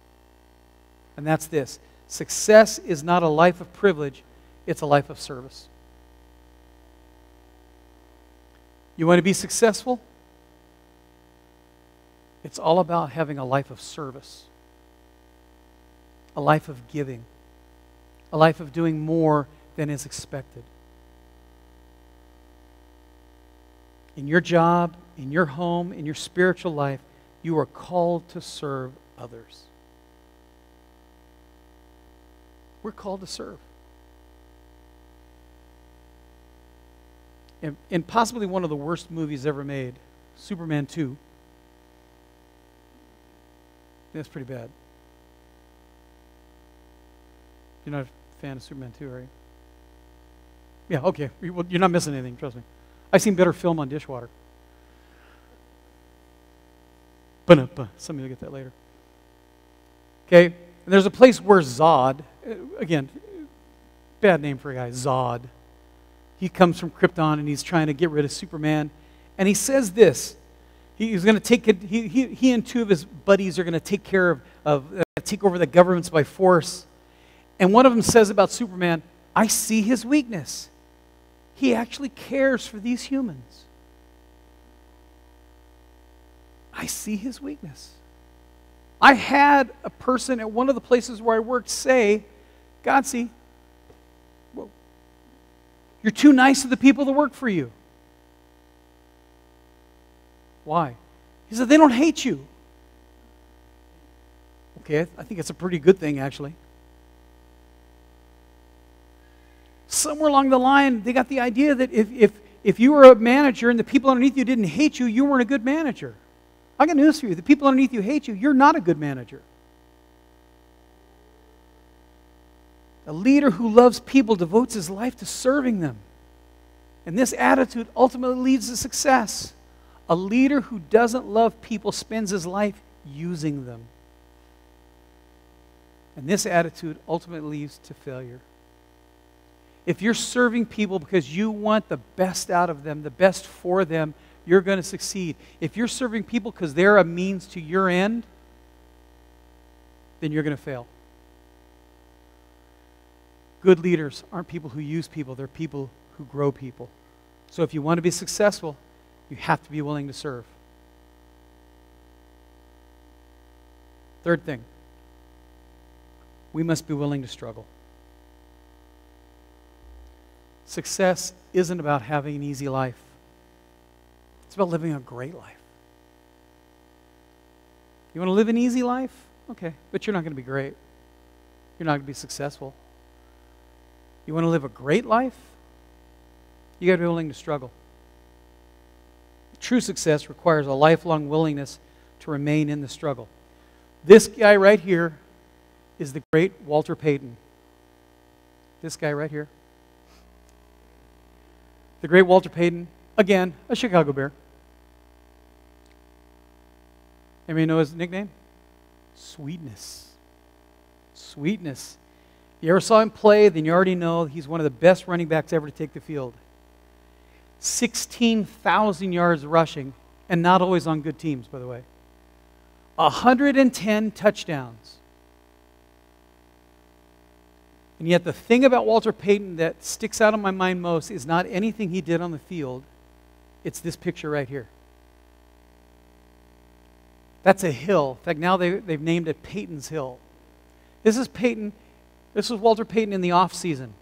And that's this. Success is not a life of privilege, it's a life of service. You want to be successful? It's all about having a life of service, a life of giving, a life of doing more than is expected. In your job, in your home, in your spiritual life, you are called to serve others. We're called to serve. In possibly one of the worst movies ever made, Superman 2. That's pretty bad. You're not a fan of Superman 2, are you? Yeah, okay. You're not missing anything, trust me. I've seen better film on dishwater. Some of you will get that later. Okay, and there's a place where Zod, again, bad name for a guy, Zod. He comes from Krypton and he's trying to get rid of Superman. And he says this. He's going to take it. He and two of his buddies are going to take over the governments by force. And one of them says about Superman, I see his weakness. He actually cares for these humans. I see his weakness. I had a person at one of the places where I worked say, Godsey, well, you're too nice to the people that work for you. Why? He said, they don't hate you. Okay, I think it's a pretty good thing, actually. Somewhere along the line, they got the idea that if you were a manager and the people underneath you didn't hate you, you weren't a good manager. I got news for you. The people underneath you hate you. You're not a good manager. A leader who loves people devotes his life to serving them. And this attitude ultimately leads to success. A leader who doesn't love people spends his life using them. And this attitude ultimately leads to failure. If you're serving people because you want the best out of them, the best for them, you're going to succeed. If you're serving people because they're a means to your end, then you're going to fail. Good leaders aren't people who use people, they're people who grow people. So if you want to be successful, you have to be willing to serve. Third thing, we must be willing to struggle. Success isn't about having an easy life. It's about living a great life. You want to live an easy life? Okay, but you're not going to be great. You're not going to be successful. You want to live a great life? You got to be willing to struggle. True success requires a lifelong willingness to remain in the struggle. This guy right here is the great Walter Payton. This guy right here. The great Walter Payton, again, a Chicago Bear. Anybody know his nickname? Sweetness. Sweetness. If you ever saw him play, then you already know he's one of the best running backs ever to take the field. 16,000 yards rushing, and not always on good teams, by the way. 110 touchdowns. And yet the thing about Walter Payton that sticks out in my mind most is not anything he did on the field. It's this picture right here. That's a hill. In fact, now they've named it Payton's Hill. This is Payton. This is Walter Payton in the off season,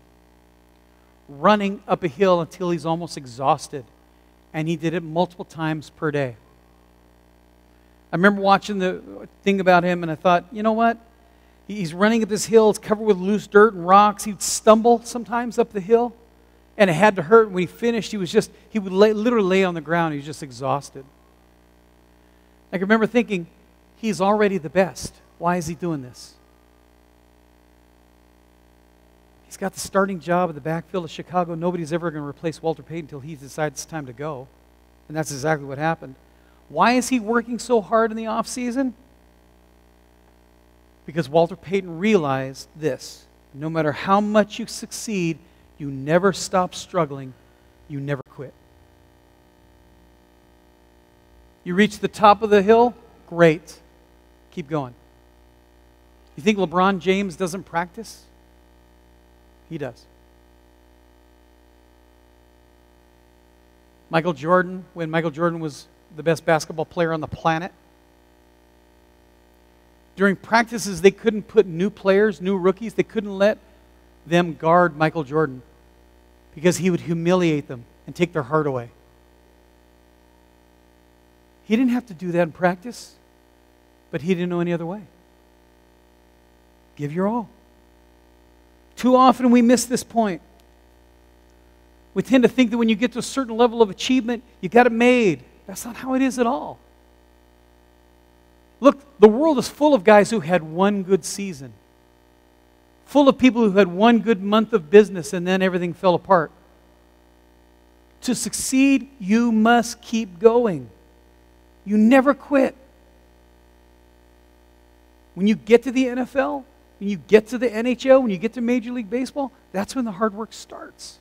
running up a hill until he's almost exhausted. And he did it multiple times per day. I remember watching the thing about him, and I thought, you know what? He's running up this hill. It's covered with loose dirt and rocks. He'd stumble sometimes up the hill, and it had to hurt. When he finished, he would literally lay on the ground. He was just exhausted. I can remember thinking, he's already the best. Why is he doing this? He's got the starting job at the backfield of Chicago. Nobody's ever going to replace Walter Payton until he decides it's time to go. And that's exactly what happened. Why is he working so hard in the off season? Because Walter Payton realized this. No matter how much you succeed, you never stop struggling. You never quit. You reach the top of the hill? Great. Keep going. You think LeBron James doesn't practice? He does. Michael Jordan, when Michael Jordan was the best basketball player on the planet, during practices they couldn't put new players, new rookies, they couldn't let them guard Michael Jordan because he would humiliate them and take their heart away. He didn't have to do that in practice, but he didn't know any other way. Give your all. Too often we miss this point. We tend to think that when you get to a certain level of achievement, you got it made. That's not how it is at all. Look, the world is full of guys who had one good season. Full of people who had one good month of business and then everything fell apart. To succeed, you must keep going. You never quit. When you get to the NFL, when you get to the NHL, when you get to Major League Baseball, that's when the hard work starts.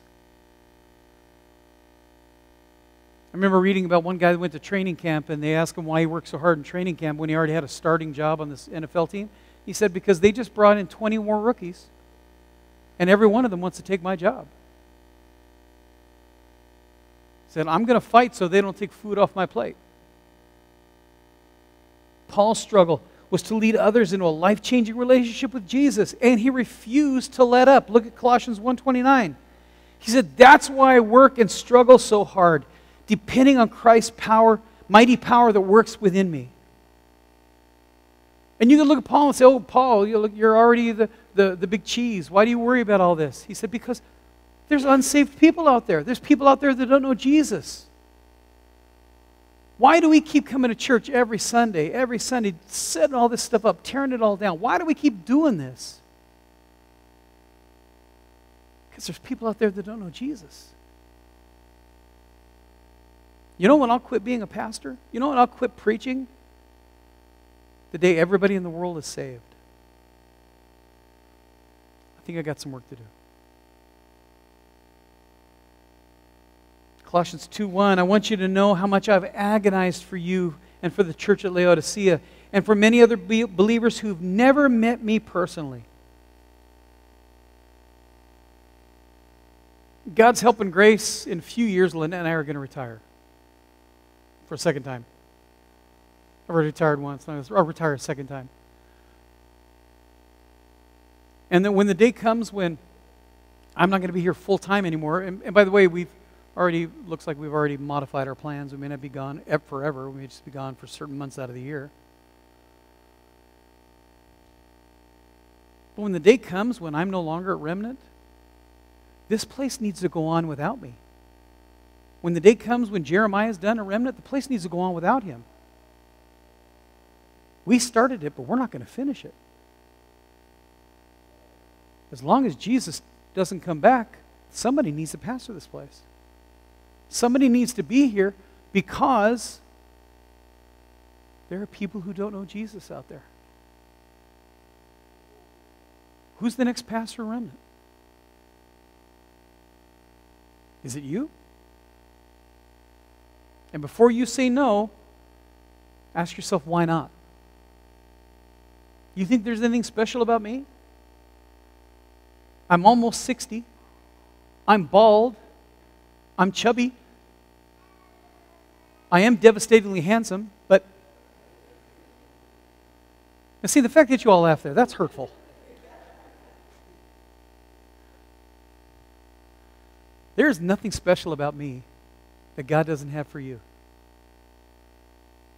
I remember reading about one guy that went to training camp and they asked him why he worked so hard in training camp when he already had a starting job on this NFL team. He said because they just brought in 20 more rookies. And every one of them wants to take my job. Said, I'm going to fight so they don't take food off my plate. Paul's struggle was to lead others into a life-changing relationship with Jesus, and he refused to let up. Look at Colossians 1:29. He said, that's why I work and struggle so hard, depending on Christ's power, mighty power that works within me. And you can look at Paul and say, oh, Paul, you're already the big cheese. Why do you worry about all this? He said, because there's unsaved people out there. There's people out there that don't know Jesus. Why do we keep coming to church every Sunday, setting all this stuff up, tearing it all down? Why do we keep doing this? Because there's people out there that don't know Jesus. You know when I'll quit being a pastor? You know when I'll quit preaching? The day everybody in the world is saved. I think I got some work to do. Colossians 2:1, I want you to know how much I've agonized for you and for the church at Laodicea and for many other believers who've never met me personally. God's help and grace, in a few years, Lynette and I are going to retire. For a second time. I've already retired once. I'll retire a second time. And then when the day comes when I'm not going to be here full time anymore, and by the way, looks like we've already modified our plans. We may not be gone forever. We may just be gone for certain months out of the year. But when the day comes when I'm no longer at Remnant, this place needs to go on without me. When the day comes when Jeremiah's done at Remnant, the place needs to go on without him. We started it, but we're not going to finish it. As long as Jesus doesn't come back, somebody needs to pastor this place. Somebody needs to be here because there are people who don't know Jesus out there. Who's the next pastor of Remnant? Is it you? And before you say no, ask yourself, why not? You think there's anything special about me? I'm almost 60. I'm bald. I'm chubby. I am devastatingly handsome, but... Now see, the fact that you all laugh there, that's hurtful. There's nothing special about me that God doesn't have for you.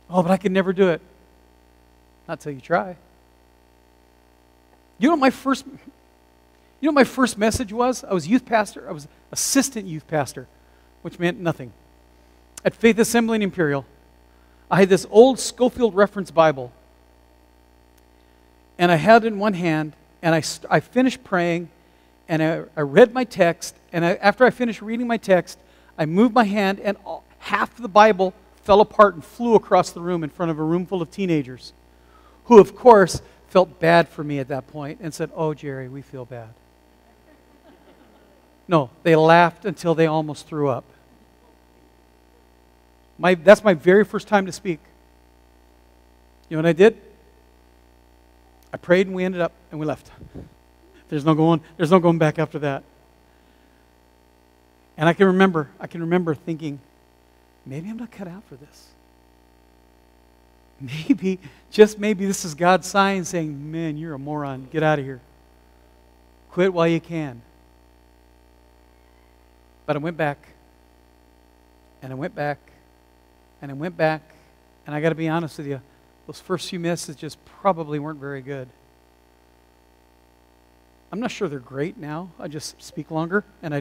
Oh, but I could never do it. Not till you try. You know what my first message was? I was youth pastor. I was assistant youth pastor, which meant nothing. At Faith Assembly in Imperial, I had this old Schofield Reference Bible, and I had it in one hand, and I finished praying, and I read my text, and after I finished reading my text, I moved my hand, and half the Bible fell apart and flew across the room in front of a room full of teenagers, who, of course, felt bad for me at that point and said, oh, Jerry, we feel bad. No, they laughed until they almost threw up. That's my very first time to speak. You know what I did? I prayed and we ended up and we left. There's no going back after that. And I can remember thinking, maybe I'm not cut out for this. Maybe, just maybe this is God's sign saying, man, you're a moron. Get out of here. Quit while you can. But I went back, and I went back, and I went back, and I got to be honest with you, those first few messages probably weren't very good. I'm not sure they're great now. I just speak longer, and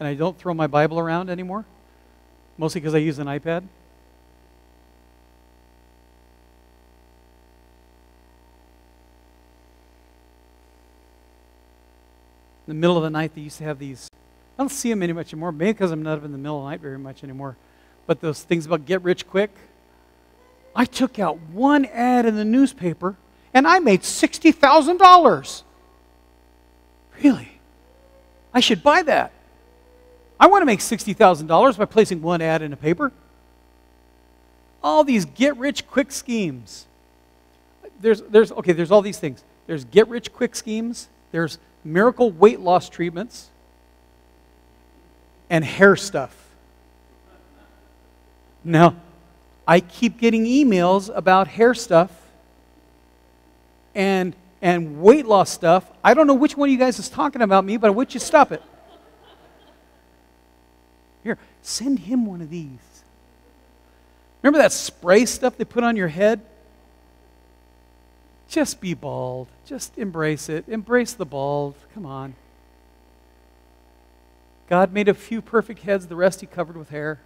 I don't throw my Bible around anymore, mostly because I use an iPad. In the middle of the night, they used to have these. I don't see them any much anymore, maybe because I'm not up in the middle of the night very much anymore. But those things about get rich quick. I took out one ad in the newspaper, and I made $60,000. Really? I should buy that. I want to make $60,000 by placing one ad in a paper. All these get rich quick schemes. There's all these things. There's get rich quick schemes. There's miracle weight loss treatments, and hair stuff. Now, I keep getting emails about hair stuff and weight loss stuff. I don't know which one of you guys is talking about me, but I want you to stop it. Here, send him one of these. Remember that spray stuff they put on your head? Just be bald. Just embrace it. Embrace the bald. Come on. God made a few perfect heads, the rest he covered with hair.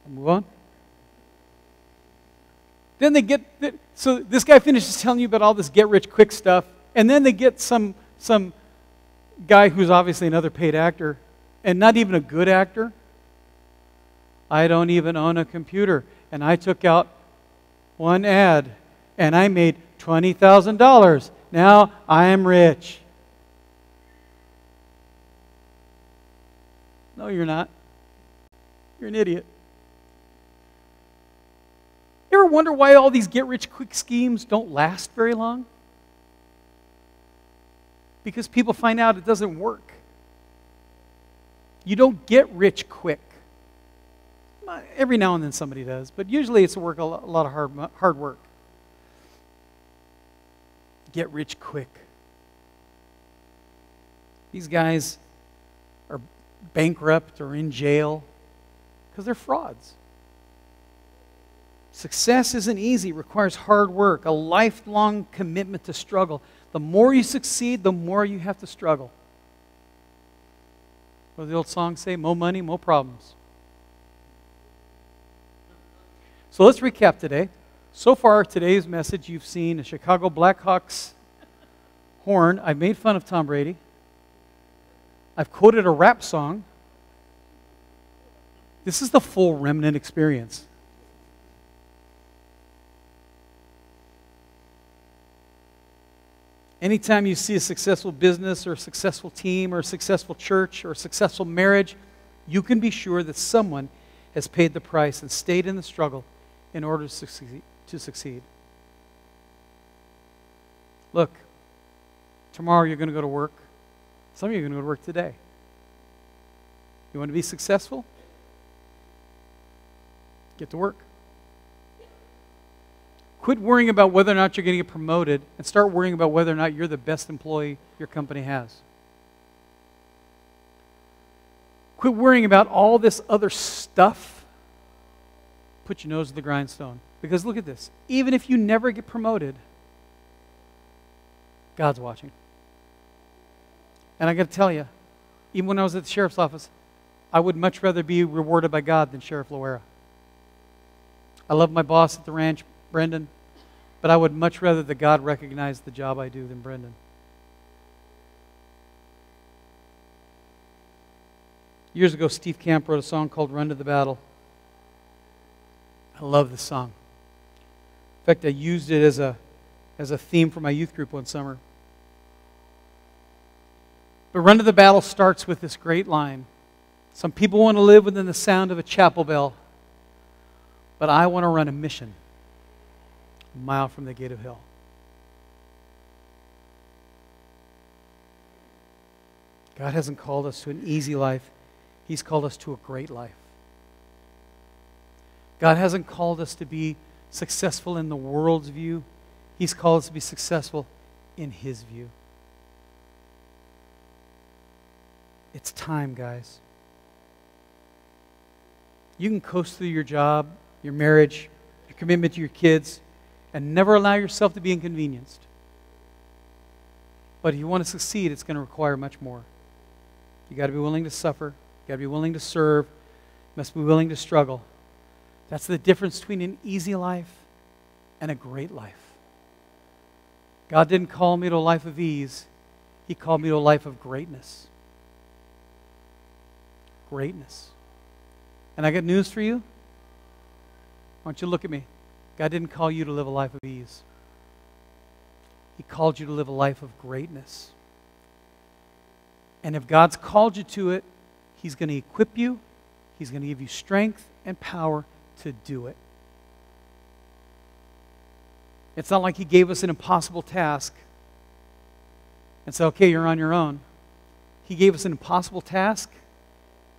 I'll move on. Then they get, so this guy finishes telling you about all this get-rich-quick stuff, and then they get some guy who's obviously another paid actor, and not even a good actor. I don't even own a computer, and I took out one ad, and I made $20,000. Now I am rich. No, you're not. You're an idiot. You ever wonder why all these get-rich-quick schemes don't last very long? Because people find out it doesn't work. You don't get rich quick. Every now and then somebody does, but usually it's a lot of hard work. Get rich quick. These guys are bankrupt or in jail because they're frauds. Success isn't easy. It requires hard work, a lifelong commitment to struggle. The more you succeed, the more you have to struggle. What does the old song say? More money, more problems. So let's recap today. So far, today's message, you've seen a Chicago Blackhawks horn. I've made fun of Tom Brady. I've quoted a rap song. This is the full Remnant experience. Anytime you see a successful business or a successful team or a successful church or a successful marriage, you can be sure that someone has paid the price and stayed in the struggle in order to succeed. Look, tomorrow you're going to go to work. Some of you are going to go to work today. You want to be successful? Get to work. Quit worrying about whether or not you're going to get promoted and start worrying about whether or not you're the best employee your company has. Quit worrying about all this other stuff. Put your nose to the grindstone. Because look at this. Even if you never get promoted, God's watching. And I got to tell you, even when I was at the sheriff's office, I would much rather be rewarded by God than Sheriff Loera. I love my boss at the ranch, Brendan, but I would much rather that God recognize the job I do than Brendan. Years ago, Steve Camp wrote a song called Run to the Battle. I love this song. In fact, I used it as a theme for my youth group one summer. But Run to the Battle starts with this great line. Some people want to live within the sound of a chapel bell, but I want to run a mission a mile from the gate of hell. God hasn't called us to an easy life. He's called us to a great life. God hasn't called us to be successful in the world's view. He's called us to be successful in His view. It's time, guys. You can coast through your job, your marriage, your commitment to your kids, and never allow yourself to be inconvenienced. But if you want to succeed, it's going to require much more. You got to be willing to suffer. You got to be willing to serve. You must be willing to struggle. That's the difference between an easy life and a great life. God didn't call me to a life of ease. He called me to a life of greatness. Greatness. And I got news for you. Why don't you look at me? God didn't call you to live a life of ease. He called you to live a life of greatness. And if God's called you to it, He's going to equip you. He's going to give you strength and power to do it. It's not like He gave us an impossible task and said, okay, you're on your own. He gave us an impossible task,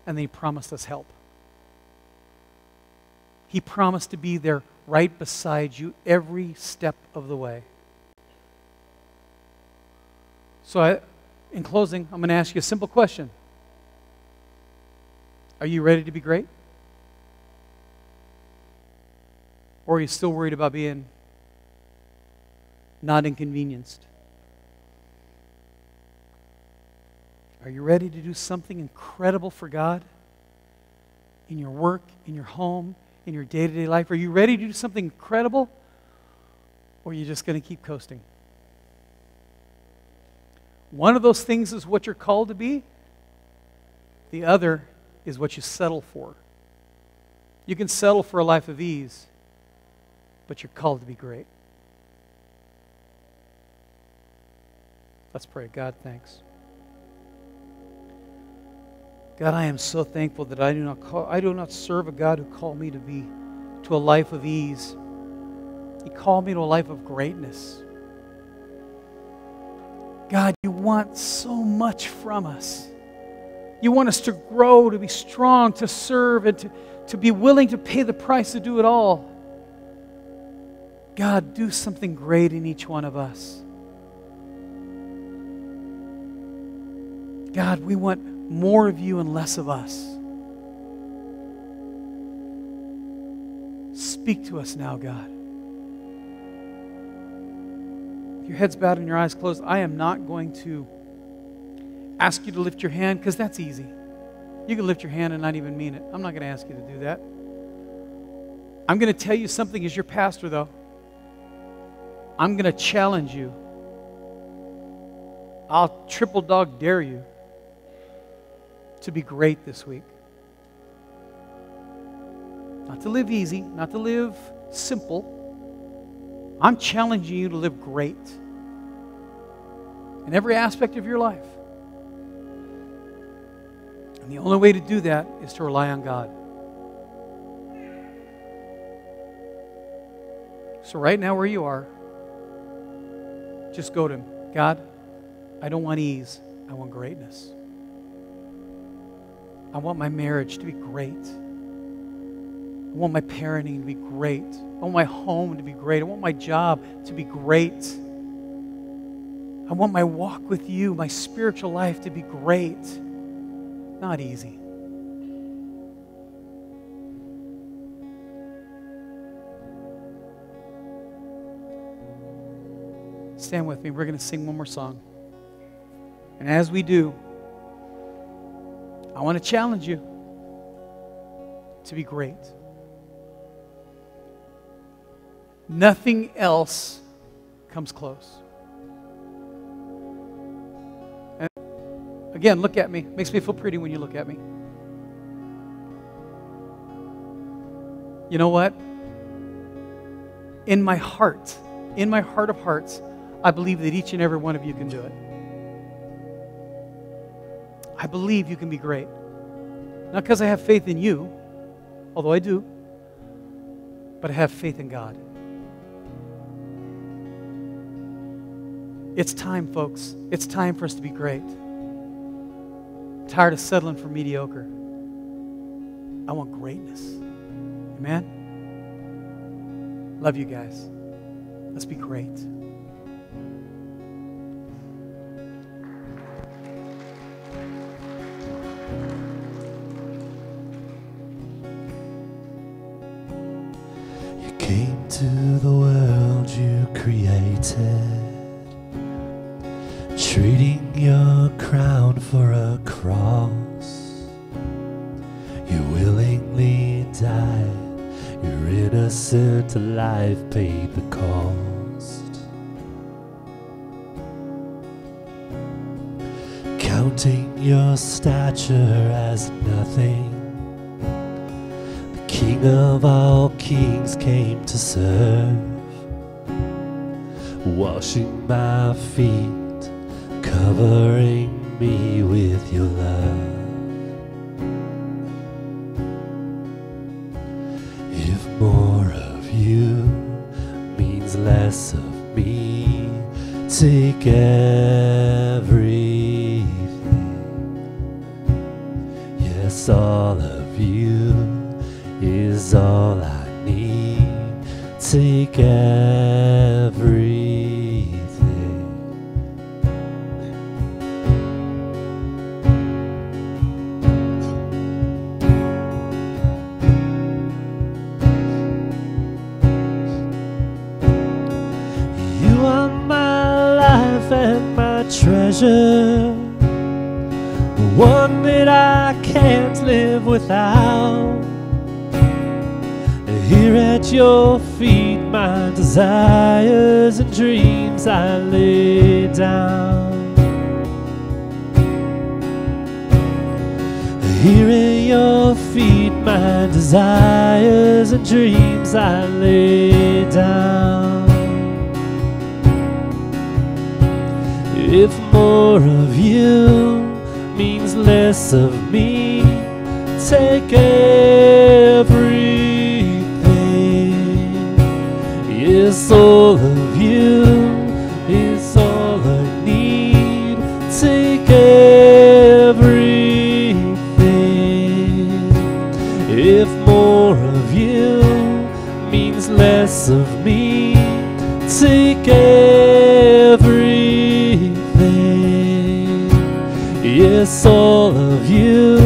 and then He promised us help. He promised to be there right beside you every step of the way. So in closing, I'm going to ask you a simple question. Are you ready to be great? Or are you still worried about being not inconvenienced? Are you ready to do something incredible for God? In your work, in your home, in your day-to-day life? Are you ready to do something incredible? Or are you just going to keep coasting? One of those things is what you're called to be. The other is what you settle for. You can settle for a life of ease, but you're called to be great. Let's pray. God, thanks. God, I am so thankful that I do not serve a God who called me to a life of ease. He called me to a life of greatness. God, you want so much from us. You want us to grow, to be strong, to serve, and to be willing to pay the price to do it all. God, do something great in each one of us. God, we want more of you and less of us. Speak to us now, God. With your heads bowed and your eyes closed, I am not going to ask you to lift your hand, because that's easy. You can lift your hand and not even mean it. I'm not going to ask you to do that. I'm going to tell you something as your pastor, though. I'm going to challenge you. I'll triple dog dare you to be great this week. Not to live easy, not to live simple. I'm challenging you to live great in every aspect of your life. And the only way to do that is to rely on God. So right now where you are, just go to Him. God, I don't want ease. I want greatness. I want my marriage to be great. I want my parenting to be great. I want my home to be great. I want my job to be great. I want my walk with you, my spiritual life to be great. Not easy. Stand with me. We're going to sing one more song. And as we do, I want to challenge you to be great. Nothing else comes close. And again, look at me. Makes me feel pretty when you look at me. You know what? In my heart of hearts, I believe that each and every one of you can do it. I believe you can be great. Not because I have faith in you, although I do, but I have faith in God. It's time, folks. It's time for us to be great. I'm tired of settling for mediocre. I want greatness. Amen? Love you guys. Let's be great. You came to the world you created, trading your crown for a cross. You willingly died. Your innocent life paid the cost. Counting your stature as nothing, the King of all kings came to serve, washing my feet, covering me with your love. If more of you means less of me, take everything. Yes, all of you is all I need. Take everything. You are my life and my treasure, the one that I can't live without. Here at your feet, my desires and dreams I lay down. Here at your feet, my desires and dreams I lay down. If more of you means less of me, take everything. Yes, all of you is all I need. Take everything. If more of you means less of me, take everything. Yes, all of you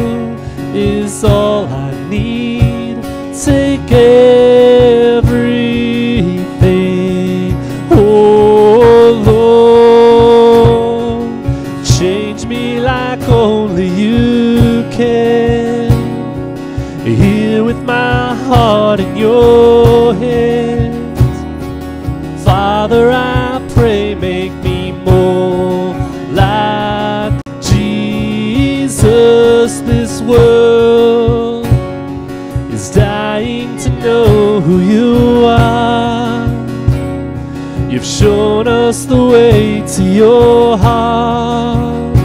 is all I need. Take everything. Oh Lord, change me like only you can. Here with my heart in your hands, Father, I pray, make me more like Jesus. This world is dying to know who you are. You've shown us the way to your heart.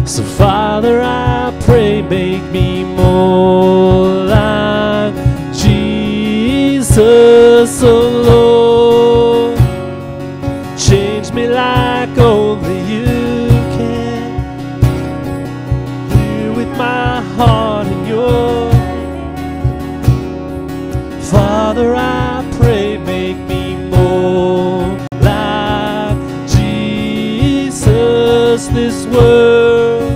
So Father, I pray, make me more like Jesus. Oh Lord, change me like only you can. Here with my heart in your, Father, I pray, make me more like Jesus. This world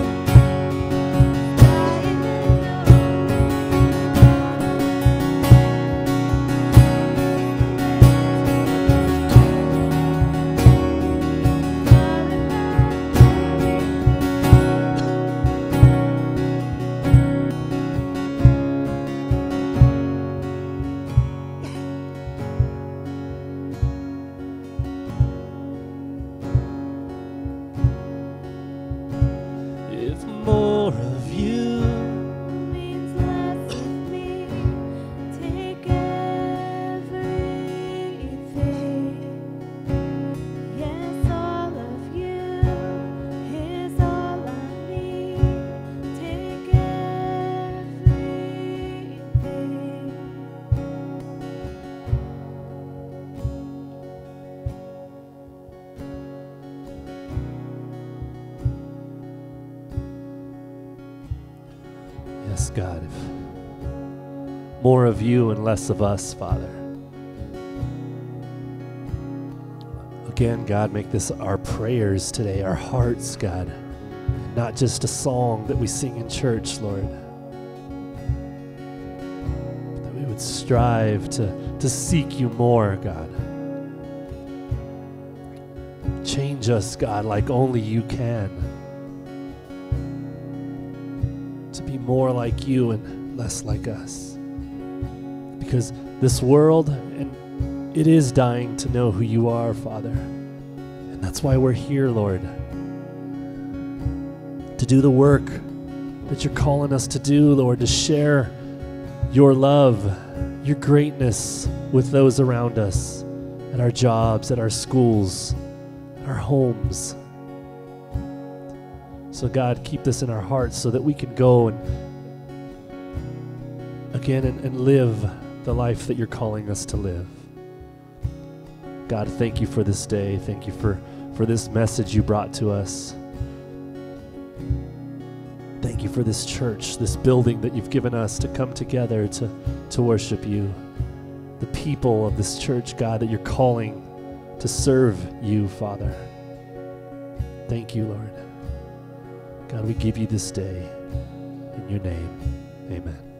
God, if more of you and less of us, Father. Again, God, make this our prayers today, our hearts, God, not just a song that we sing in church, Lord, but that we would strive to seek you more, God. Change us, God, like only you can. More like you and less like us. Because this world, and it is dying to know who you are, Father. And that's why we're here, Lord. To do the work that you're calling us to do, Lord, to share your love, your greatness with those around us, at our jobs, at our schools, at our homes. So God, keep this in our hearts so that we can go and again and live the life that you're calling us to live. God, thank you for this day. Thank you for for this message you brought to us. Thank you for this church, this building that you've given us to come together to worship you. The people of this church, God, that you're calling to serve you, Father. Thank you, Lord. God, we give you this day. In your name, amen.